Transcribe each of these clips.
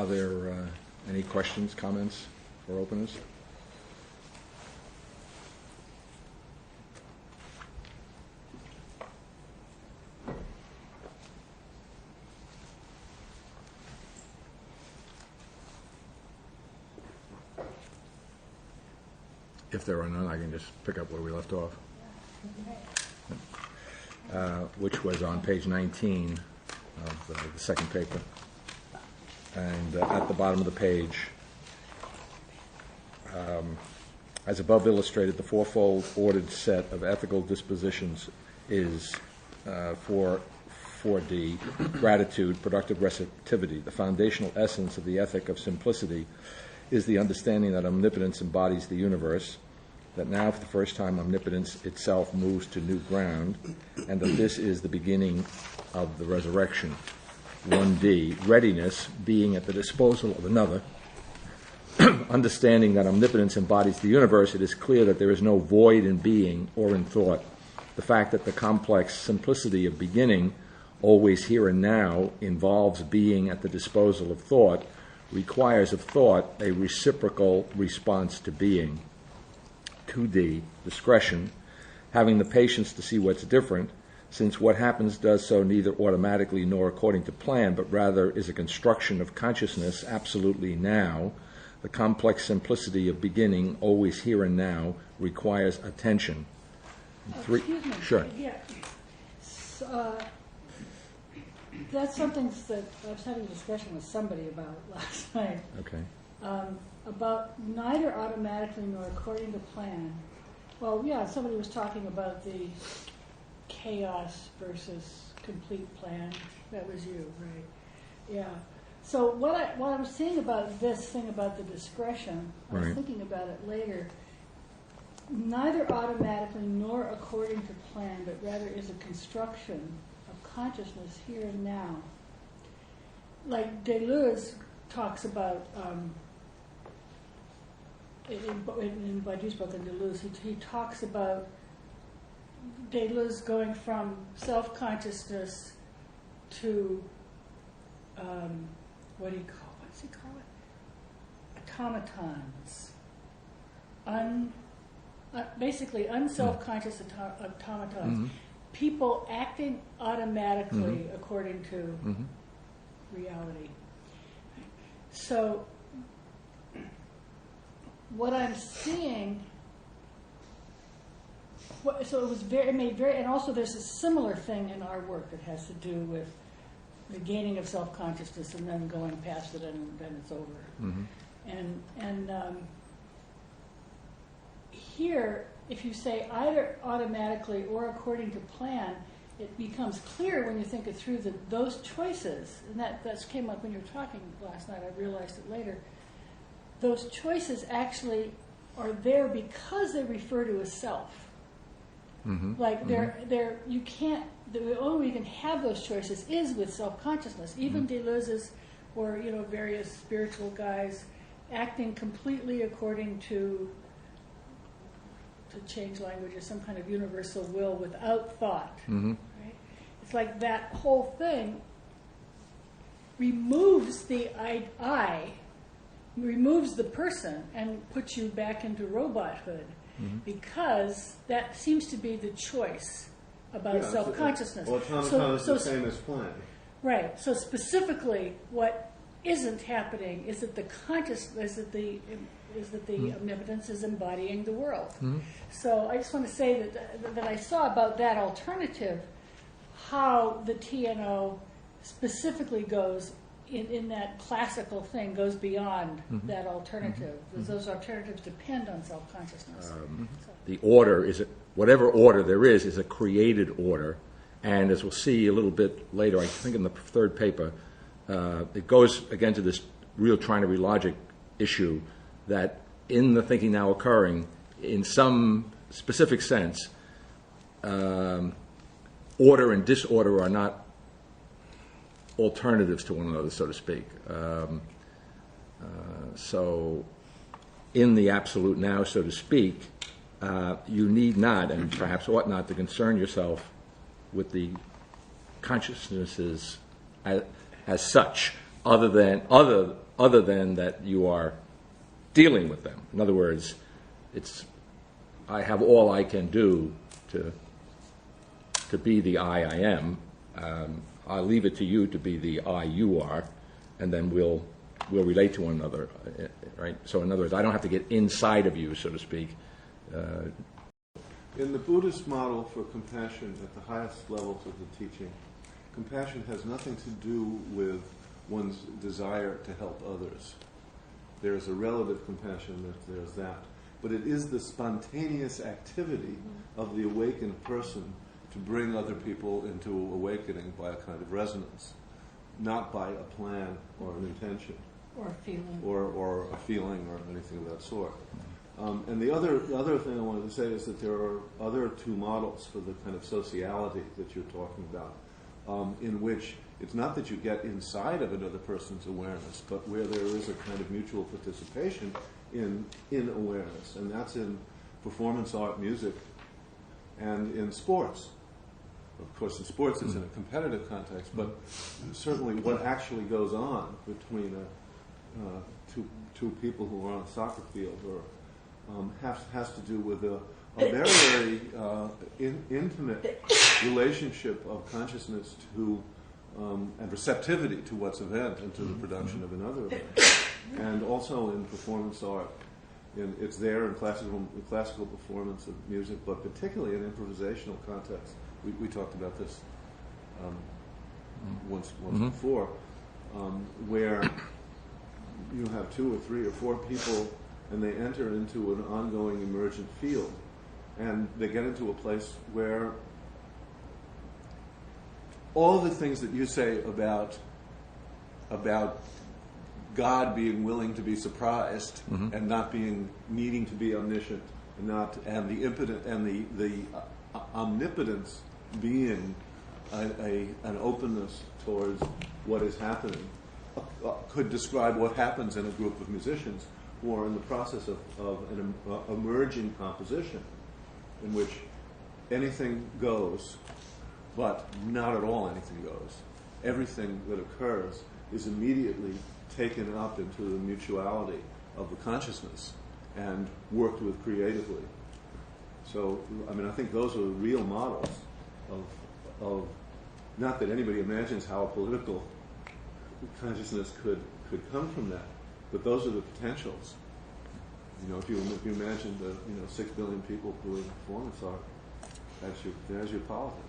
Are there any questions, comments, or openers? If there are none, I can just pick up where we left off, which was on page 19 of the second paper. And at the bottom of the page, as above illustrated, the fourfold ordered set of ethical dispositions is for 4D, gratitude, productive receptivity. The foundational essence of the ethic of simplicity is the understanding that omnipotence embodies the universe, that now for the first time omnipotence itself moves to new ground, and that this is the beginning of the resurrection. 1D, readiness, being at the disposal of another. Understanding that omnipotence embodies the universe, it is clear that there is no void in being or in thought. The fact that the complex simplicity of beginning, always here and now, involves being at the disposal of thought, requires of thought a reciprocal response to being. 2D, discretion, having the patience to see what's different, since what happens does so neither automatically nor according to plan, but rather is a construction of consciousness absolutely now. The complex simplicity of beginning, always here and now, requires attention. 3, excuse me. Sure. Yeah. So, that's something that I was having a discussion with somebody about last night. Okay. About neither automatically nor according to plan. Well, yeah, somebody was talking about the chaos versus complete plan. That was you, right? Yeah. So what I was saying about this thing about the discretion, I was thinking about it later. Neither automatically nor according to plan, but rather is a construction of consciousness here and now. Like Deleuze talks about, in Badiou's book on Deleuze, he talks about Deleuze going from self-consciousness to, what does he call it? Automatons. Basically unself-conscious automatons. Mm-hmm. People acting automatically according to reality. So what I'm seeing, so it was and also there's a similar thing in our work that has to do with the gaining of self-consciousness and then going past it and then it's over. Mm-hmm. Here, if you say either automatically or according to plan, it becomes clear when you think it through that those choices, and that came up when you were talking last night, I realized it later, those choices actually are there because they refer to a self. Mm-hmm. Like you can't, the only way you can have those choices is with self-consciousness. Even Deleuze's or various spiritual guys acting completely according to change language is some kind of universal will without thought. Mm-hmm. Right? It's like that whole thing removes the I, removes the person, and puts you back into robothood, because that seems to be the choice about self-consciousness. Well, automaton is the same as plan. Right. So specifically, what isn't happening is that the consciousness, is that the omnipotence is embodying the world. Mm-hmm. So I just want to say that I saw about that alternative, how the TNO specifically goes in that classical thing, goes beyond that alternative. Those alternatives depend on self-consciousness. The order is, whatever order there is a created order. And as we'll see a little bit later, I think in the third paper, it goes again to this real trinary logic issue that in the thinking now occurring, in some specific sense, order and disorder are not alternatives to one another, so to speak. So in the absolute now, so to speak, you need not, and perhaps ought not, to concern yourself with the consciousnesses as such, other than that you are dealing with them. In other words, I have all I can do to be the I am. I'll leave it to you to be the I you are, and then we'll relate to one another, right? So in other words, I don't have to get inside of you, so to speak. In the Buddhist model for compassion at the highest levels of the teaching, compassion has nothing to do with one's desire to help others. There's a relative compassion, there's that. But it is the spontaneous activity of the awakened person to bring other people into awakening by a kind of resonance, not by a plan or an intention. Or a feeling. Or a feeling or anything of that sort. And the other thing I wanted to say is that there are other two models for the kind of sociality that you're talking about, in which it's not that you get inside of another person's awareness, but where there is a kind of mutual participation in awareness. And that's in performance art, music, and in sports. Of course, in sports it's in a competitive context, but certainly what actually goes on between two people who are on a soccer field or has to do with a very, very intimate relationship of consciousness to and receptivity to what's event and to the production of another event. And also in performance art, it's there in classical performance of music, but particularly in improvisational context. We talked about this once before, where you have 2 or 3 or 4 people and they enter into an ongoing emergent field, and they get into a place where all the things that you say about God being willing to be surprised and not needing to be omniscient, and the impotent and the omnipotence being an openness towards what is happening, could describe what happens in a group of musicians who are in the process of an emerging composition in which anything goes, but not at all anything goes. Everything that occurs is immediately taken up into the mutuality of the consciousness and worked with creatively. So, I think those are the real models of not that anybody imagines how a political consciousness could come from that, but those are the potentials. If you imagine the 6 billion people doing performance art, there's your politics.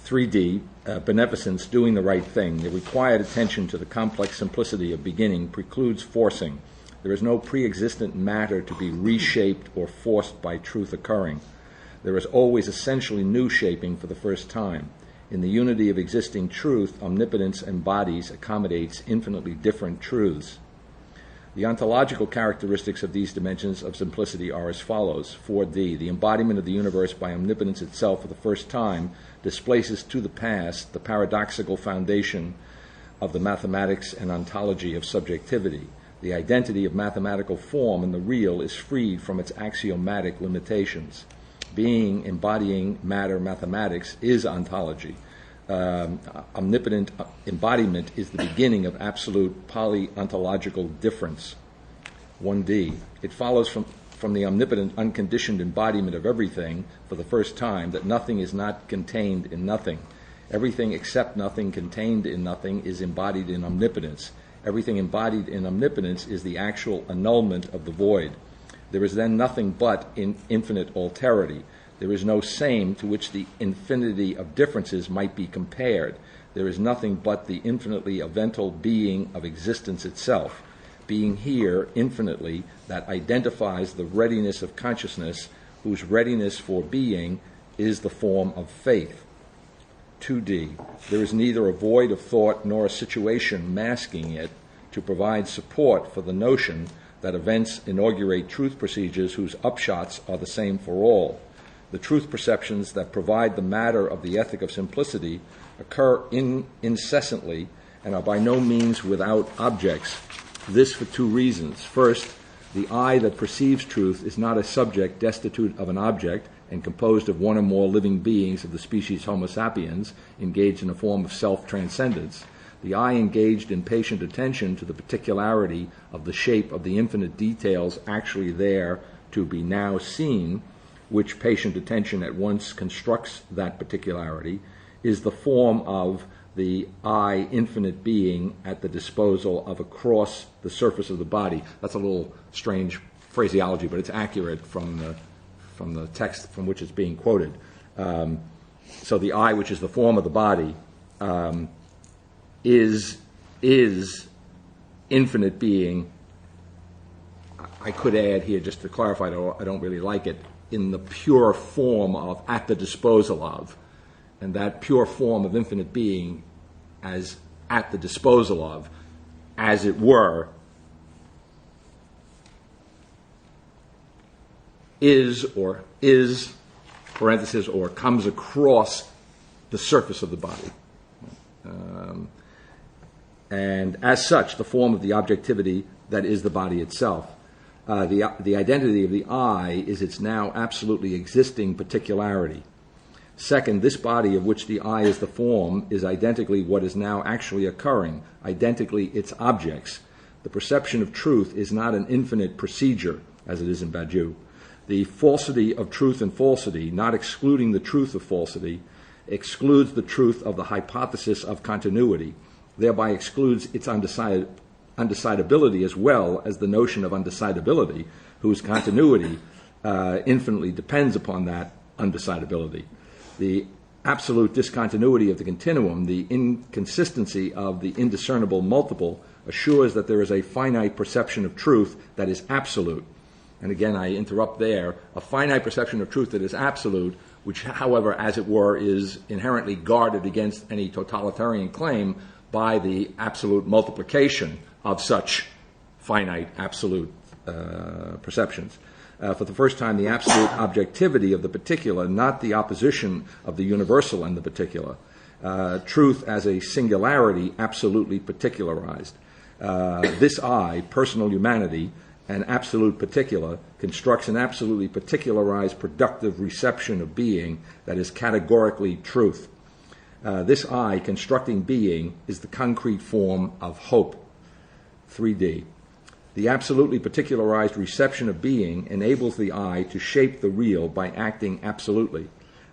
3D, beneficence, doing the right thing. The required attention to the complex simplicity of beginning precludes forcing. There is no pre-existent matter to be reshaped or forced by truth occurring. There is always essentially new shaping for the first time. In the unity of existing truth, omnipotence embodies, accommodates infinitely different truths. The ontological characteristics of these dimensions of simplicity are as follows. 4D, the embodiment of the universe by omnipotence itself for the first time displaces to the past the paradoxical foundation of the mathematics and ontology of subjectivity. The identity of mathematical form in the real is freed from its axiomatic limitations. Being, embodying matter mathematics is ontology. Omnipotent embodiment is the beginning of absolute polyontological difference. 1D. It follows from the omnipotent unconditioned embodiment of everything for the first time that nothing is not contained in nothing. Everything except nothing contained in nothing is embodied in omnipotence. Everything embodied in omnipotence is the actual annulment of the void. There is then nothing but in infinite alterity. There is no same to which the infinity of differences might be compared. There is nothing but the infinitely evental being of existence itself. Being here infinitely that identifies the readiness of consciousness, whose readiness for being is the form of faith. 2D. There is neither a void of thought nor a situation masking it to provide support for the notion that events inaugurate truth procedures whose upshots are the same for all. The truth perceptions that provide the matter of the ethic of simplicity occur incessantly and are by no means without objects. This for 2 reasons. First, the eye that perceives truth is not a subject destitute of an object, and composed of one or more living beings of the species Homo sapiens, engaged in a form of self-transcendence, the eye engaged in patient attention to the particularity of the shape of the infinite details actually there to be now seen, which patient attention at once constructs that particularity, is the form of the eye infinite being at the disposal of across the surface of the body. That's a little strange phraseology, but it's accurate from the text from which it's being quoted. So the eye, which is the form of the body, is infinite being. I could add here, just to clarify, though I don't really like it, in the pure form of at the disposal of. And that pure form of infinite being as at the disposal of, as it were, is, parenthesis, or comes across the surface of the body. And as such, the form of the objectivity that is the body itself. The identity of the eye is its now absolutely existing particularity. Second, this body of which the eye is the form is identically what is now actually occurring, identically its objects. The perception of truth is not an infinite procedure, as it is in Badiou. The falsity of truth and falsity, not excluding the truth of falsity, excludes the truth of the hypothesis of continuity, thereby excludes its undecidability as well as the notion of undecidability, whose continuity infinitely depends upon that undecidability. The absolute discontinuity of the continuum, the inconsistency of the indiscernible multiple, assures that there is a finite perception of truth that is absolute. And again, I interrupt there. A finite perception of truth that is absolute, which, however, as it were, is inherently guarded against any totalitarian claim by the absolute multiplication of such finite absolute perceptions. For the first time, the absolute objectivity of the particular, not the opposition of the universal and the particular. Truth as a singularity, absolutely particularized. This I, personal humanity, an absolute particular, constructs an absolutely particularized productive reception of being that is categorically truth. This I, constructing being, is the concrete form of hope. 3D. The absolutely particularized reception of being enables the I to shape the real by acting absolutely.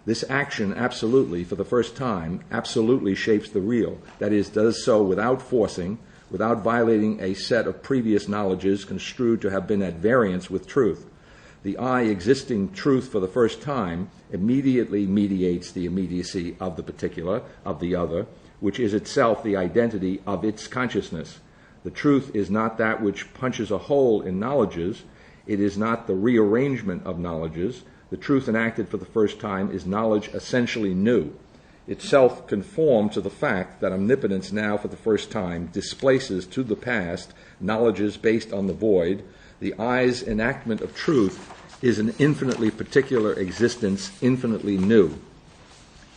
This action absolutely, for the first time, absolutely shapes the real. That is, does so without forcing, without violating a set of previous knowledges construed to have been at variance with truth. The I existing truth for the first time immediately mediates the immediacy of the particular, of the other, which is itself the identity of its consciousness. The truth is not that which punches a hole in knowledges. It is not the rearrangement of knowledges. The truth enacted for the first time is knowledge essentially new. Itself conformed to the fact that omnipotence now for the first time displaces to the past knowledges based on the void. The I's enactment of truth is an infinitely particular existence, infinitely new.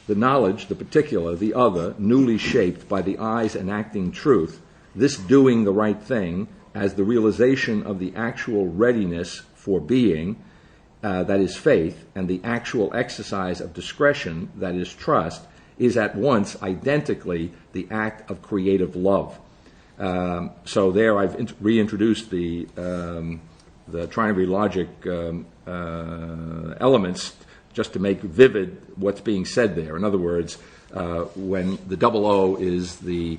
The knowledge, the particular, the other, newly shaped by the I's enacting truth, this doing the right thing as the realization of the actual readiness for being, that is faith, and the actual exercise of discretion, that is trust, is at once identically the act of creative love. So there I've reintroduced the trinary logic elements just to make vivid what's being said there. In other words, when the double O is the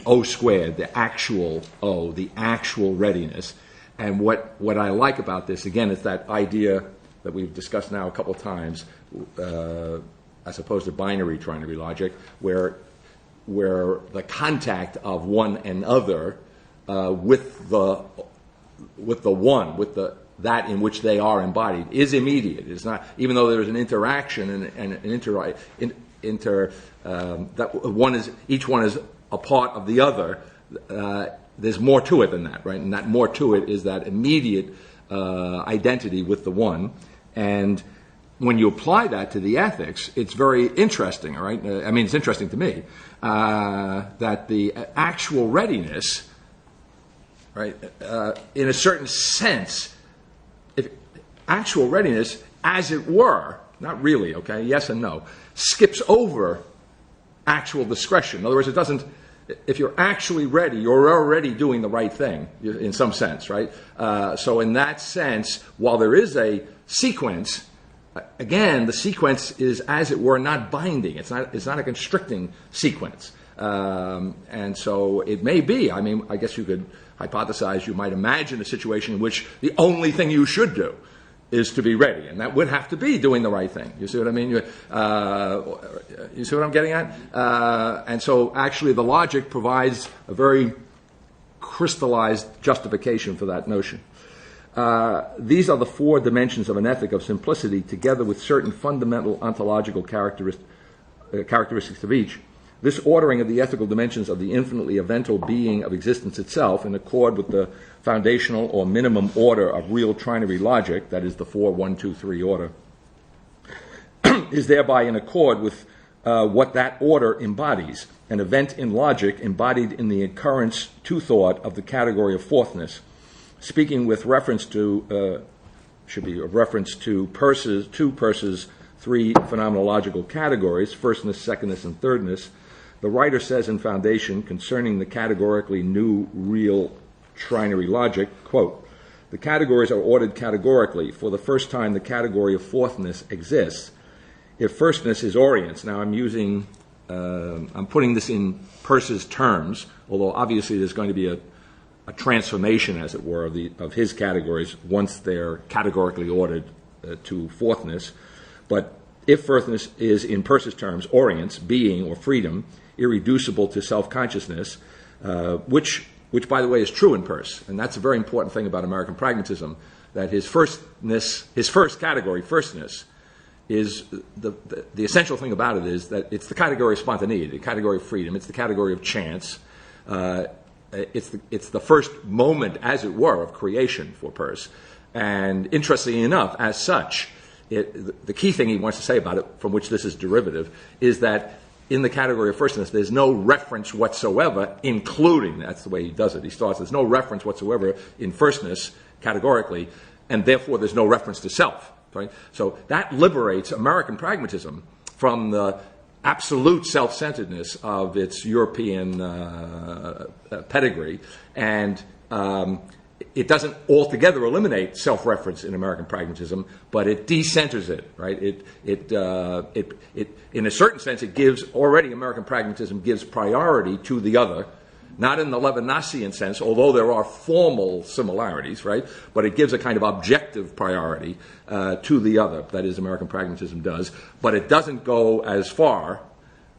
O squared, the actual O, the actual readiness. And what I like about this, again, is that idea that we've discussed now a couple times, as opposed to binary trinary logic, where the contact of one and other with the one, with that in which they are embodied, is immediate. It's not, even though there's an interaction and that each one is a part of the other. There's more to it than that, right? And that more to it is that immediate identity with the one. And when you apply that to the ethics, it's very interesting, all right? I mean, it's interesting to me that the actual readiness, right, in a certain sense, if actual readiness as it were, not really, okay, yes and no, skips over actual discretion. In other words, it doesn't, if you're actually ready, you're already doing the right thing in some sense, right? So in that sense, while there is a sequence, again, the sequence is, as it were, not binding. It's not a constricting sequence. And so it may be, I mean, I guess you could hypothesize, you might imagine a situation in which the only thing you should do is to be ready, and that would have to be doing the right thing. You see what I mean? You see what I'm getting at? And so actually the logic provides a very crystallized justification for that notion. These are the four dimensions of an ethic of simplicity, together with certain fundamental ontological characteristics of each. This ordering of the ethical dimensions of the infinitely eventual being of existence itself, in accord with the foundational or minimum order of real trinary logic, that is the 4-1-2-3 order, is thereby in accord with what that order embodies, an event in logic embodied in the occurrence to thought of the category of fourthness. Speaking with reference to, should be a reference to Peirce's three phenomenological categories, firstness, secondness, and thirdness, the writer says in Foundation concerning the categorically new real trinary logic, quote, the categories are ordered categorically. For the first time, the category of fourthness exists. If firstness is orients, now I'm putting this in Peirce's terms, although obviously there's going to be a transformation, as it were, of his categories once they're categorically ordered to fourthness. But if firstness is, in Peirce's terms, orients, being, or freedom, irreducible to self-consciousness, which, by the way, is true in Peirce, and that's a very important thing about American pragmatism, that his first category, firstness, is the essential thing about it is that it's the category of spontaneity, the category of freedom, it's the category of chance, it's the first moment, as it were, of creation for Peirce. And interestingly enough, as such, the key thing he wants to say about it, from which this is derivative, is that in the category of firstness, there's no reference whatsoever, including, that's the way he does it. He starts, there's no reference whatsoever in firstness, categorically, and therefore there's no reference to self. Right? So that liberates American pragmatism from the absolute self-centeredness of its European pedigree, and it doesn't altogether eliminate self-reference in American pragmatism, but it decenters it, right? It in a certain sense, it gives, already American pragmatism gives priority to the other, not in the Levinasian sense, although there are formal similarities, right? But it gives a kind of objective priority to the other, that is, American pragmatism does, but it doesn't go as far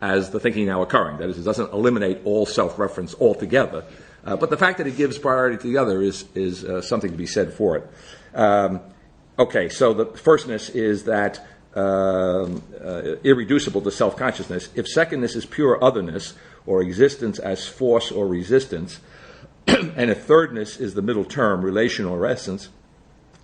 as the thinking now occurring. That is, it doesn't eliminate all self-reference altogether. But the fact that it gives priority to the other is something to be said for it. Okay, so the firstness is that irreducible to self-consciousness. If secondness is pure otherness, or existence as force or resistance, and if thirdness is the middle term, relation or essence,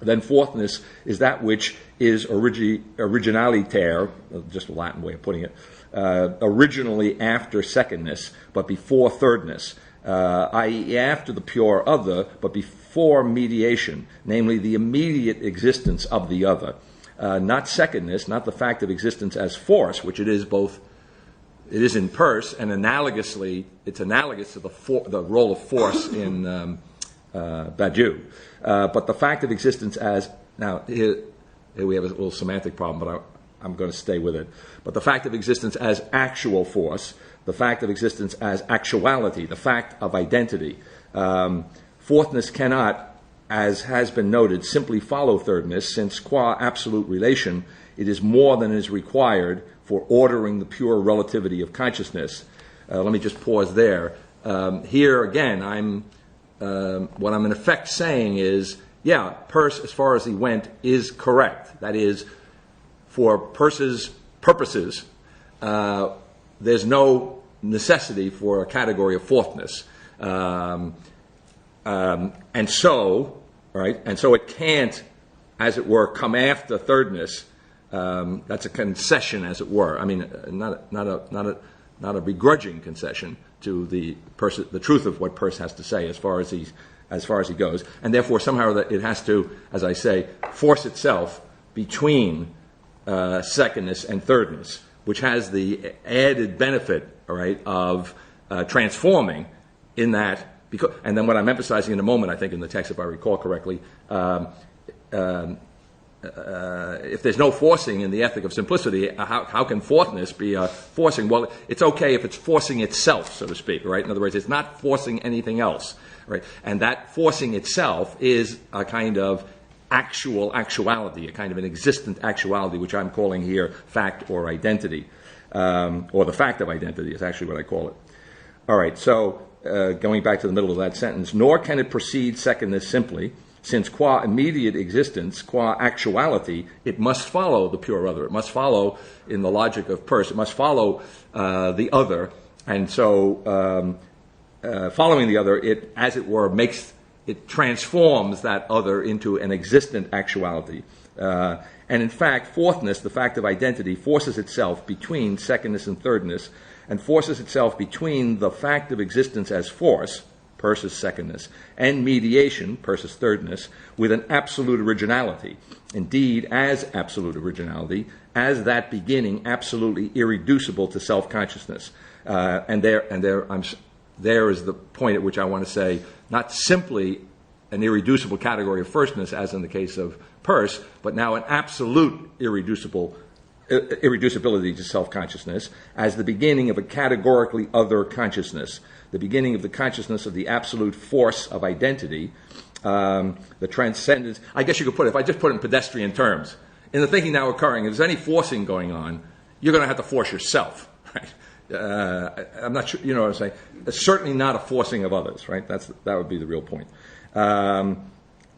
then fourthness is that which is originaliter, just a Latin way of putting it, originally after secondness, but before thirdness, i.e. after the pure other, but before mediation, namely the immediate existence of the other. Not secondness, not the fact of existence as force, which it is both, it is in Peirce, and analogously, it's analogous to the role of force in Badiou. But the fact of existence as, now here we have a little semantic problem, but I'm going to stay with it. But the fact of existence as actual force, the fact of existence as actuality, the fact of identity. Fourthness cannot, as has been noted, simply follow thirdness, since qua absolute relation, it is more than is required for ordering the pure relativity of consciousness. Let me just pause there. Here again, what I'm in effect saying is, yeah, Peirce, as far as he went, is correct. That is, for Peirce's purposes, there's no necessity for a category of fourthness. And so it can't, as it were, come after thirdness. That's a concession, as it were. I mean, not a begrudging concession to the truth of what Peirce has to say as far as he goes, and therefore somehow that it has to, as I say, force itself between secondness and thirdness, which has the added benefit, all right, of transforming in that. Because, and then what I'm emphasizing in a moment, I think in the text, if I recall correctly, if there's no forcing in the ethic of simplicity, how can fourthness be forcing? Well, it's okay if it's forcing itself, so to speak, right? In other words, it's not forcing anything else, right? And that forcing itself is a kind of actuality, a kind of an existent actuality, which I'm calling here fact or identity, or the fact of identity is actually what I call it. All right, so going back to the middle of that sentence, nor can it precede secondness simply, since qua immediate existence, qua actuality, it must follow the pure other. It must follow, in the logic of Peirce, it must follow the other. And so following the other, it, as it were, it transforms that other into an existent actuality. And in fact, fourthness, the fact of identity, forces itself between secondness and thirdness, and forces itself between the fact of existence as force, Peirce's secondness, and mediation, Peirce's thirdness, with an absolute originality. Indeed, as absolute originality, as that beginning absolutely irreducible to self-consciousness. And there is the point at which I want to say, not simply an irreducible category of firstness, as in the case of Peirce, but now an absolute irreducibility to self-consciousness as the beginning of a categorically other consciousness, the beginning of the consciousness of the absolute force of identity, the transcendence. I guess you could put it, if I just put it in pedestrian terms, in the thinking now occurring, if there's any forcing going on, you're going to have to force yourself, right? I'm not sure, you know what I'm saying? It's certainly not a forcing of others, right? That would be the real point.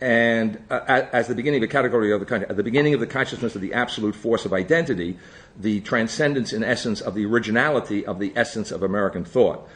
And as the beginning of a category of at the beginning of the consciousness of the absolute force of identity, the transcendence in essence of the originality of the essence of American thought,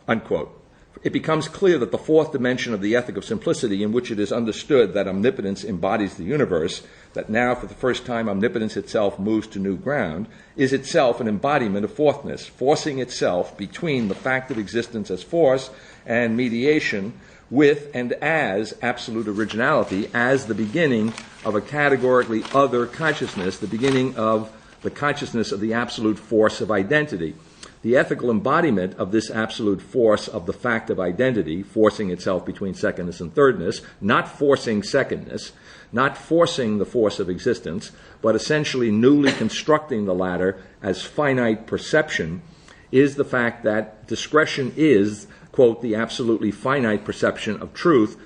unquote. It becomes clear that the fourth dimension of the ethic of simplicity, in which it is understood that omnipotence embodies the universe, that now for the first time omnipotence itself moves to new ground, is itself an embodiment of fourthness, forcing itself between the fact of existence as force and mediation, with and as absolute originality, as the beginning of a categorically other consciousness, the beginning of the consciousness of the absolute force of identity. The ethical embodiment of this absolute force of the fact of identity, forcing itself between secondness and thirdness, not forcing secondness, not forcing the force of existence, but essentially newly constructing the latter as finite perception, is the fact that discretion is, quote, the absolutely finite perception of truth,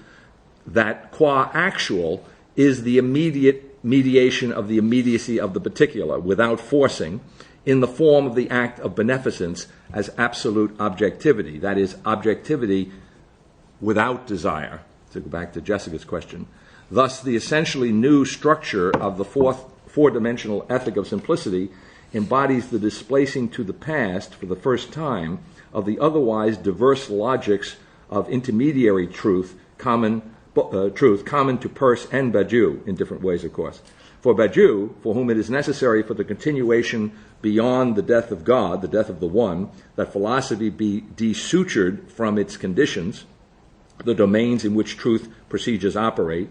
that qua actual is the immediate mediation of the immediacy of the particular, without forcing, in the form of the act of beneficence as absolute objectivity, that is, objectivity without desire, to go back to Jessica's question. Thus, the essentially new structure of the four-dimensional ethic of simplicity embodies the displacing to the past, for the first time, of the otherwise diverse logics of intermediary truth common to Peirce and Badiou, in different ways, of course. For Badiou, for whom it is necessary for the continuation beyond the death of God, the death of the One, that philosophy be desutured from its conditions, the domains in which truth procedures operate,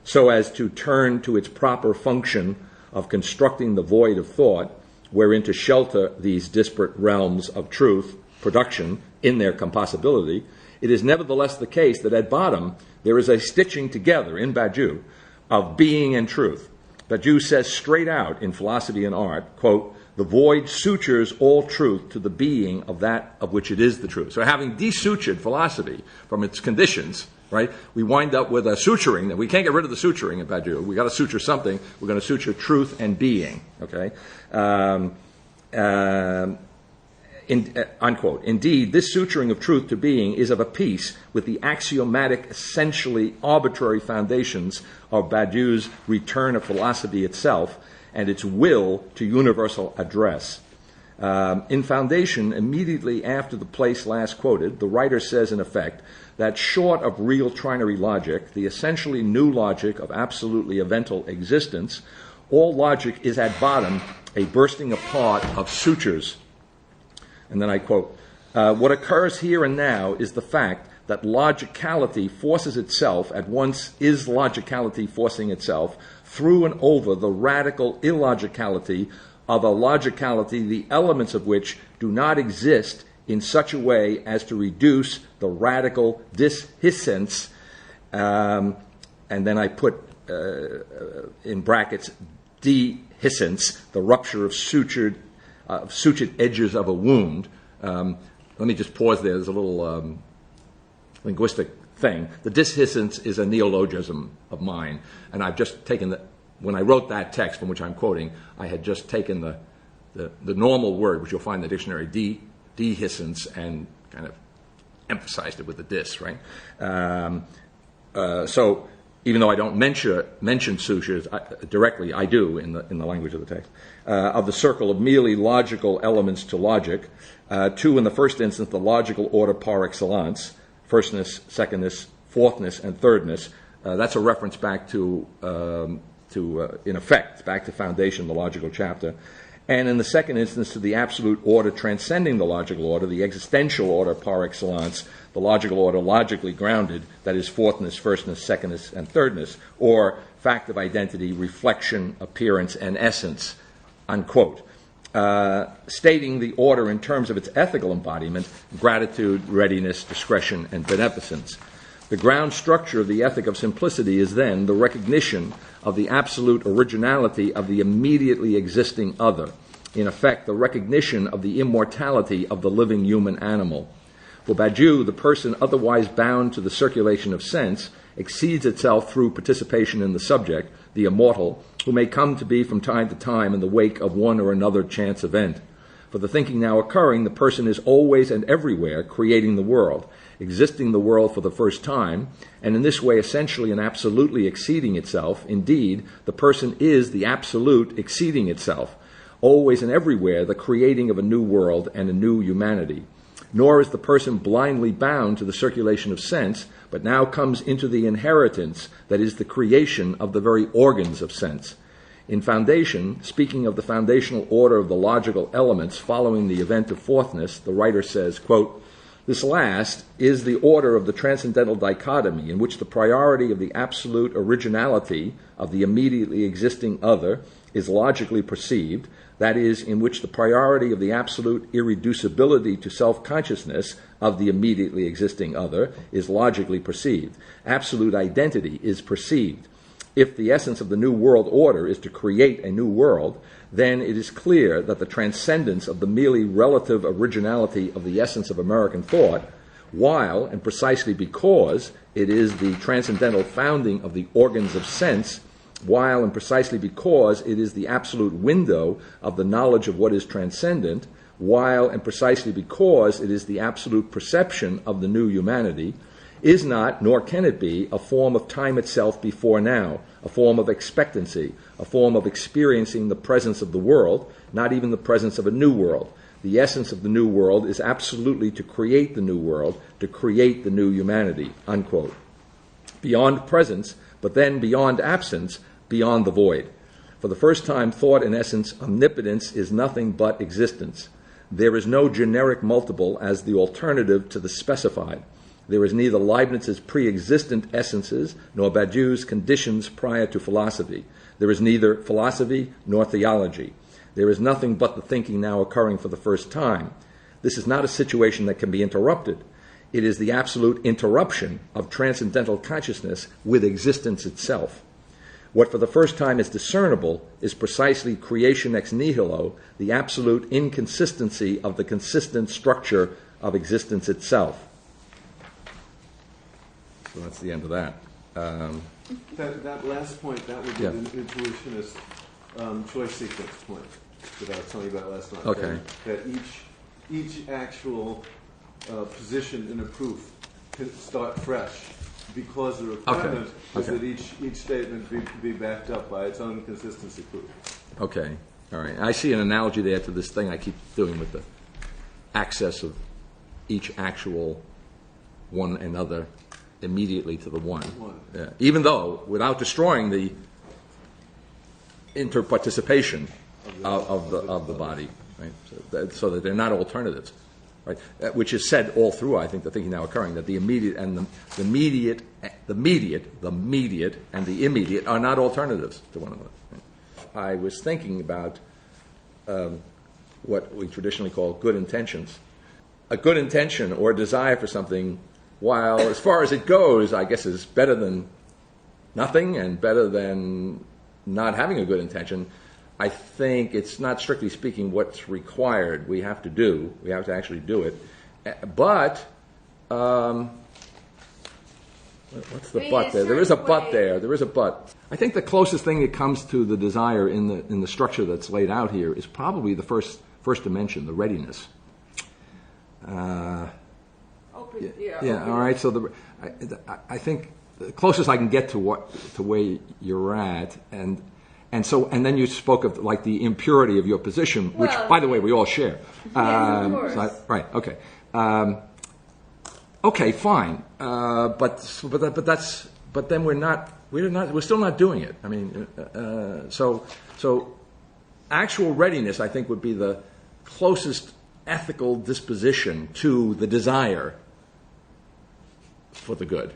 so as to turn to its proper function of constructing the void of thought, wherein to shelter these disparate realms of truth, production, in their compossibility, it is nevertheless the case that at bottom there is a stitching together in Badiou of being and truth. Badiou says straight out in Philosophy and Art, quote, the void sutures all truth to the being of that of which it is the truth. So having desutured philosophy from its conditions, right, we wind up with a suturing. That we can't get rid of the suturing in Badiou. We've got to suture something. We're going to suture truth and being, okay? Unquote. Indeed, this suturing of truth to being is of a piece with the axiomatic, essentially arbitrary foundations of Badiou's return of philosophy itself and its will to universal address. In Foundation, immediately after the place last quoted, the writer says, in effect, that short of real trinary logic, the essentially new logic of absolutely evental existence, all logic is at bottom a bursting apart of sutures. And then I quote, what occurs here and now is the fact that logicality forces itself, at once is logicality forcing itself, through and over the radical illogicality of a logicality the elements of which do not exist in such a way as to reduce the radical dishiscence, and then I put in brackets dehiscence, the rupture of sutured edges of a wound. Let me just pause there. There's a little linguistic thing. The dishiscence is a neologism of mine, and I've just taken when I wrote that text from which I'm quoting, I had just taken the normal word, which you'll find in the dictionary, dehiscence, and kind of emphasized it with the dis, right? So even though I don't mention sutures directly, I do in the language of the text, of the circle of merely logical elements to logic, to, in the first instance, the logical order par excellence, firstness, secondness, fourthness, and thirdness. That's a reference back to in effect, back to Foundation, the logical chapter. And in the second instance, to the absolute order transcending the logical order, the existential order par excellence, the logical order logically grounded, that is fourthness, firstness, secondness, and thirdness, or fact of identity, reflection, appearance, and essence, unquote. Stating the order in terms of its ethical embodiment, gratitude, readiness, discretion, and beneficence. The ground structure of the ethic of simplicity is then the recognition of the absolute originality of the immediately existing other. In effect, the recognition of the immortality of the living human animal. For Badiou, the person otherwise bound to the circulation of sense exceeds itself through participation in the subject, the immortal, who may come to be from time to time in the wake of one or another chance event. For the thinking now occurring, the person is always and everywhere creating the world, existing the world for the first time, and in this way essentially and absolutely exceeding itself. Indeed, the person is the absolute exceeding itself, always and everywhere the creating of a new world and a new humanity. Nor is the person blindly bound to the circulation of sense, but now comes into the inheritance that is the creation of the very organs of sense. In Foundation, speaking of the foundational order of the logical elements following the event of fourthness, the writer says, quote, "This last is the order of the transcendental dichotomy in which the priority of the absolute originality of the immediately existing other is logically perceived, that is, in which the priority of the absolute irreducibility to self-consciousness of the immediately existing other is logically perceived. Absolute identity is perceived. If the essence of the New World Order is to create a new world, then it is clear that the transcendence of the merely relative originality of the essence of American thought, while, and precisely because, it is the transcendental founding of the organs of sense, while, and precisely because, it is the absolute window of the knowledge of what is transcendent, while, and precisely because, it is the absolute perception of the new humanity, is not, nor can it be, a form of time itself before now, a form of expectancy, a form of experiencing the presence of the world, not even the presence of a new world. The essence of the new world is absolutely to create the new world, to create the new humanity," unquote. Beyond presence, but then beyond absence, beyond the void. For the first time, thought, in essence, omnipotence is nothing but existence. There is no generic multiple as the alternative to the specified. There is neither Leibniz's pre-existent essences nor Badiou's conditions prior to philosophy. There is neither philosophy nor theology. There is nothing but the thinking now occurring for the first time. This is not a situation that can be interrupted. It is the absolute interruption of transcendental consciousness with existence itself. What for the first time is discernible is precisely creation ex nihilo, the absolute inconsistency of the consistent structure of existence itself. So that's the end of that. That last point, that would be Yeah. the intuitionist choice sequence point that I was telling you about last night. Okay. That each actual position in a proof can start fresh, because the requirement is that each statement be backed up by its own consistency proof. Okay. All right. I see an analogy there to this thing I keep doing with the access of each actual one another immediately to the one. Yeah. Even though, without destroying the interparticipation of the body, right? So that they're not alternatives. right? Which is said all through, I think, the thinking now occurring, that the immediate and the mediate and the immediate are not alternatives to one another. I was thinking about what we traditionally call good intentions. A good intention or desire for something, while as far as it goes, I guess is better than nothing and better than not having a good intention. I think it's not, strictly speaking, what's required. We have to actually do it. But, what's the but there? There is a but there. There is a but. I think the closest thing that comes to the desire in the structure that's laid out here is probably the first dimension, the readiness. Yeah, all right. So I think the closest I can get to where you're at, and then you spoke of like the impurity of your position, which, by the way, we all share. Yes, of course. Right. Okay. Okay. Fine. But then we're still not doing it. I mean, so actual readiness, I think, would be the closest ethical disposition to the desire for the good.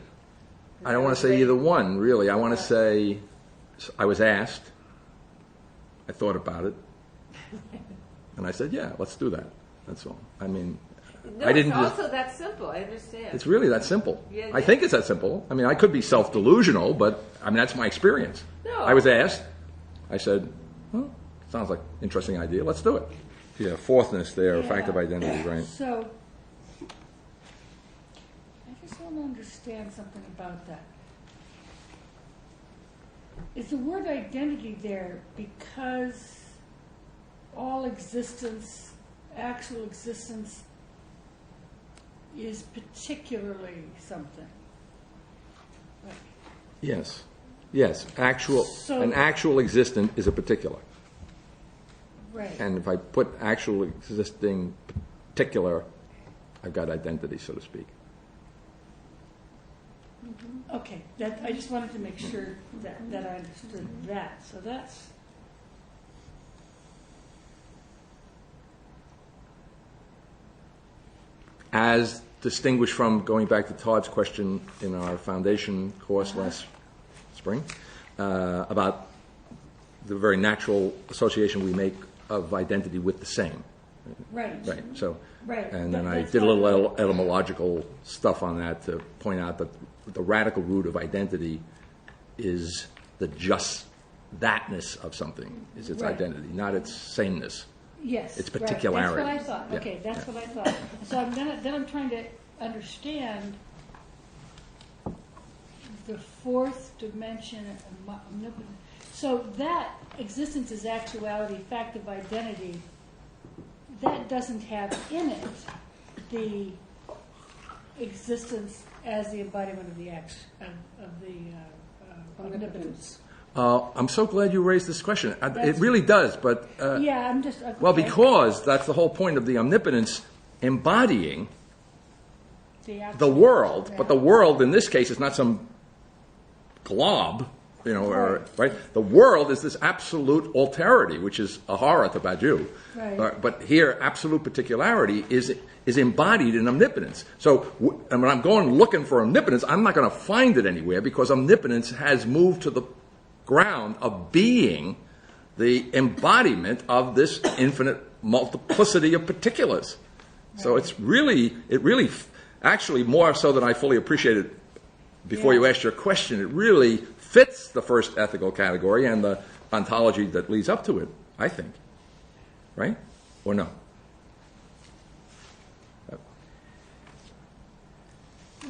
I don't want to say either one, really. I want to say I was asked, I thought about it, and I said, yeah, let's do that. That's all. I mean, no, I didn't. It's also that simple. I understand. It's really that simple. Yeah, I think it's that simple. I mean, I could be self-delusional, but I mean that's my experience. No. I was asked. I said, well, sounds like an interesting idea. Let's do it. Yeah, fourthness there, fact of identity, right? So, I just want to understand something about that. Is the word identity there because all existence, actual existence, is particularly something? Like, Yes. An actual existent is a particular. right. And if I put actual existing particular, I've got identity, so to speak. Okay, I just wanted to make sure that I understood that. So that's As distinguished from, going back to Todd's question in our foundation course last spring, about the very natural association we make of identity with the same. right. Right. So, Right. and then I That's did a what- little etymological stuff on that to point out that the radical root of identity is the just thatness of something, is its Right. identity, not its sameness. Yes, It's right. particularity. That's what I thought. Yeah. Okay, that's what I thought. So I'm trying to understand the fourth dimension of omnipotence. So that existence is actuality, fact of identity. That doesn't have in it the existence as the embodiment of the omnipotence. I'm so glad you raised this question. It really does, but Yeah, I'm just okay. well, because that's the whole point of the omnipotence, embodying the world. But the world in this case is not some glob, right? The world is this absolute alterity, which is a horror to Badiou. Right. But here, absolute particularity is embodied in omnipotence. So and when I'm going looking for omnipotence, I'm not going to find it anywhere because omnipotence has moved to the ground of being the embodiment of this infinite multiplicity of particulars. Right. So it really, actually more so than I fully appreciated before you asked your question, it really fits the first ethical category and the ontology that leads up to it, I think. Right? Or no?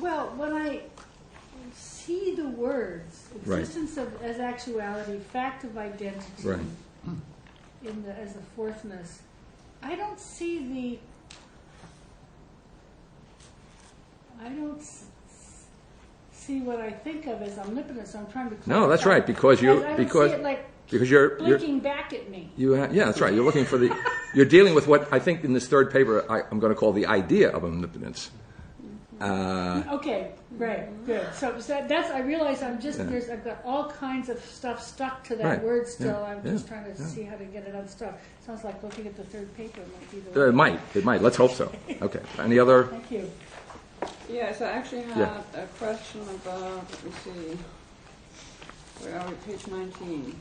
Well, when I see the words existence as actuality, fact of identity, Right. as the fourthness, I don't see what I think of as omnipotence. I'm trying to No, that's right, because I don't see it like you're blinking back at me. yeah, that's right. You're looking for you're dealing with what I think in this third paper I'm going to call the idea of omnipotence. Okay, right, good. So that's, I realize I've got all kinds of stuff stuck to that Right, word still. yeah, I'm just trying to see how to get it unstuck. Sounds like looking at the third paper might be the way. It might. Let's hope so. Okay. Any other? Thank you. Yes, I actually had Yeah. a question about, let me see, where are we, page 19.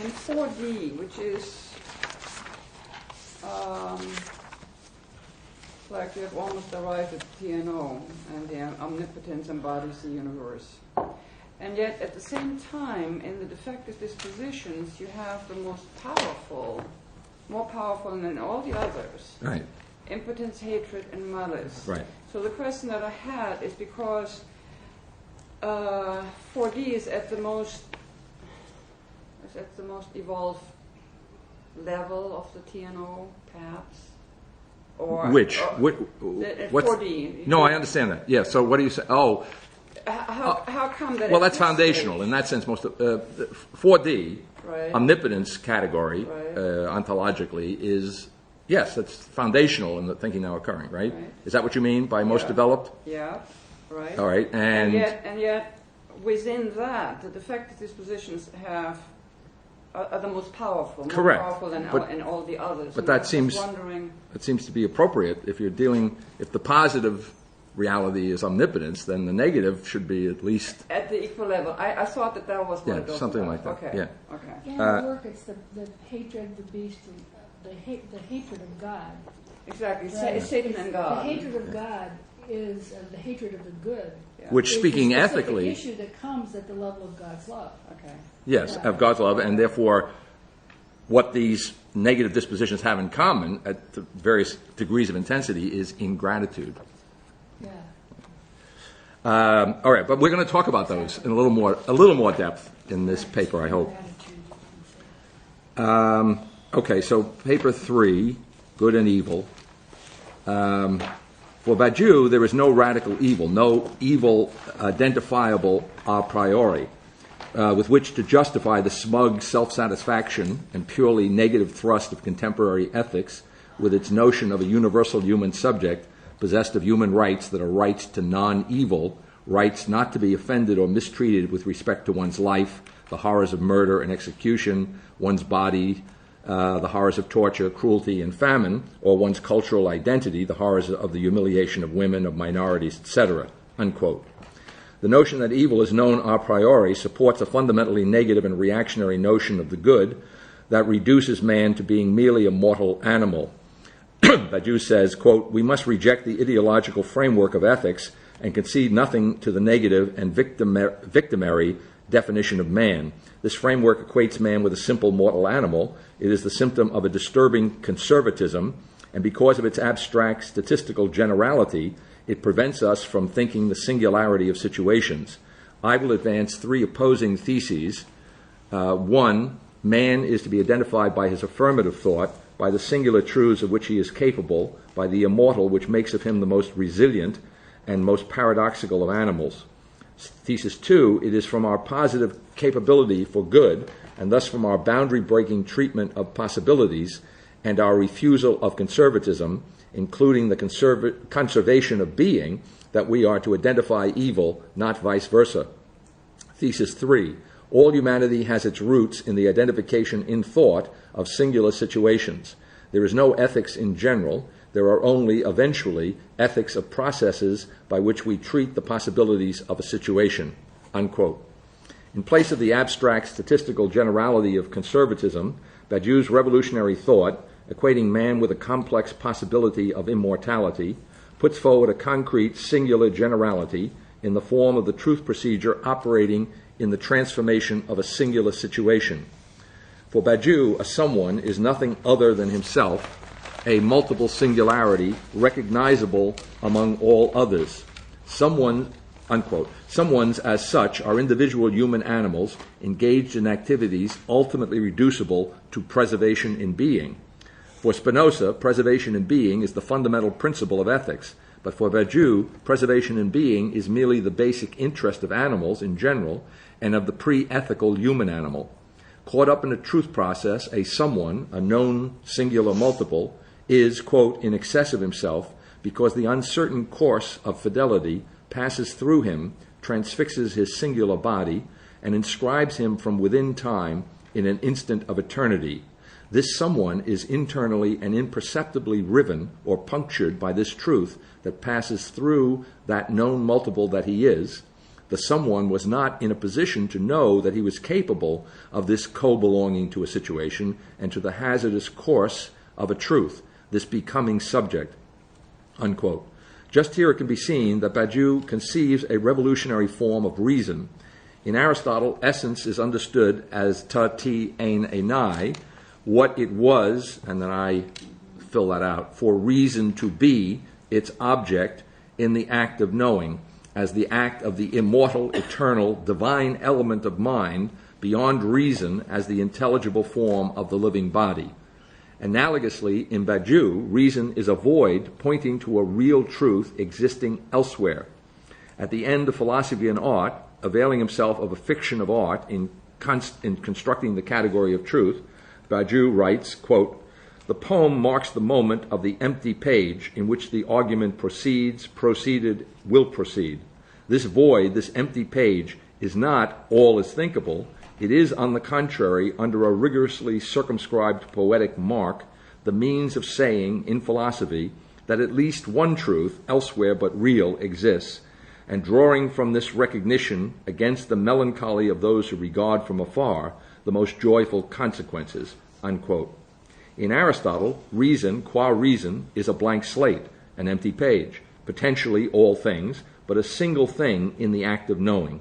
In 4D, which is like we have almost arrived at TNO, and the omnipotence embodies the universe. And yet, at the same time, in the defective dispositions, you have the most powerful, more powerful than all the others. Right. Impotence, hatred, and malice. Right. So the question that I had is because 4D is at the most evolved level of the TNO, perhaps. Or Which? What's 4D? No, I understand that. Yeah. So what do you say? Oh. How come that? Well, that's foundational in that sense. Most of 4D, right. omnipotence category, Right. Ontologically, is yes, that's foundational in the thinking now occurring. Right? Right. Is that what you mean by most Yeah. developed? Yeah. Right. All right. And yet, within that, the defective dispositions are the most powerful, more Correct. powerful than But- and all the others. but And that I was seems- wondering. It seems to be appropriate if you're dealing. If the positive reality is omnipotence, then the negative should be at least. At the equal level. I thought that was what Yeah, it was something about. like that, Okay. yeah. Okay. In our work, it's the hatred, the beast, and the hatred of God. Exactly. Right. It's Satan and God. The hatred of God is the hatred of the good. Yeah. Which, Is speaking the specific ethically, issue that comes at the level of God's love. Okay. yes, Yeah. of God's love, and therefore, what these negative dispositions have in common at the various degrees of intensity is ingratitude. Yeah. All right, but we're going to talk about those in a little more depth in this paper, I hope. Gratitude. Okay, so paper 3, good and evil. For Badiou, there is no radical evil, no evil identifiable a priori, with which to justify the smug self-satisfaction and purely negative thrust of contemporary ethics with its notion of a universal human subject possessed of human rights that are rights to non-evil, rights not to be offended or mistreated with respect to one's life, the horrors of murder and execution, one's body, the horrors of torture, cruelty, and famine, or one's cultural identity, the horrors of the humiliation of women, of minorities, etc., unquote. The notion that evil is known a priori supports a fundamentally negative and reactionary notion of the good that reduces man to being merely a mortal animal. Badiou says, quote, "We must reject the ideological framework of ethics and concede nothing to the negative and victimary definition of man. This framework equates man with a simple mortal animal. It is the symptom of a disturbing conservatism, and because of its abstract statistical generality, it prevents us from thinking the singularity of situations. I will advance 3 opposing theses. 1, man is to be identified by his affirmative thought, by the singular truths of which he is capable, by the immortal which makes of him the most resilient and most paradoxical of animals. Thesis 2, it is from our positive capability for good, and thus from our boundary-breaking treatment of possibilities and our refusal of conservatism, including the conservation of being, that we are to identify evil, not vice versa. Thesis 3, all humanity has its roots in the identification in thought of singular situations. There is no ethics in general. There are only, eventually, ethics of processes by which we treat the possibilities of a situation," unquote. In place of the abstract statistical generality of conservatism, Badiou's revolutionary thought, equating man with a complex possibility of immortality, puts forward a concrete singular generality in the form of the truth procedure operating in the transformation of a singular situation. For Badiou, a someone is nothing other than himself, a multiple singularity recognizable among all others. Someone, unquote, someones as such are individual human animals engaged in activities ultimately reducible to preservation in being. For Spinoza, preservation in being is the fundamental principle of ethics, but for Badiou, preservation in being is merely the basic interest of animals in general and of the pre-ethical human animal. Caught up in a truth process, a someone, a known singular multiple, is, quote, in excess of himself, because the uncertain course of fidelity passes through him, transfixes his singular body, and inscribes him from within time in an instant of eternity. This someone is internally and imperceptibly riven or punctured by this truth that passes through that known multiple that he is. The someone was not in a position to know that he was capable of this co-belonging to a situation and to the hazardous course of a truth, this becoming subject, unquote. Just here it can be seen that Badiou conceives a revolutionary form of reason. In Aristotle, essence is understood as ta ti ein enai, what it was, and then I fill that out, for reason to be its object in the act of knowing, as the act of the immortal, eternal, divine element of mind, beyond reason as the intelligible form of the living body. Analogously, in Badiou, reason is a void pointing to a real truth existing elsewhere. At the end of Philosophy and Art, availing himself of a fiction of art in constructing the category of truth, Badiou writes, quote, "The poem marks the moment of the empty page in which the argument proceeded, will proceed. This void, this empty page, is not all is thinkable. It is, on the contrary, under a rigorously circumscribed poetic mark, the means of saying, in philosophy, that at least one truth, elsewhere but real, exists, and drawing from this recognition, against the melancholy of those who regard from afar, the most joyful consequences," unquote. In Aristotle, reason, qua reason, is a blank slate, an empty page, potentially all things, but a single thing in the act of knowing.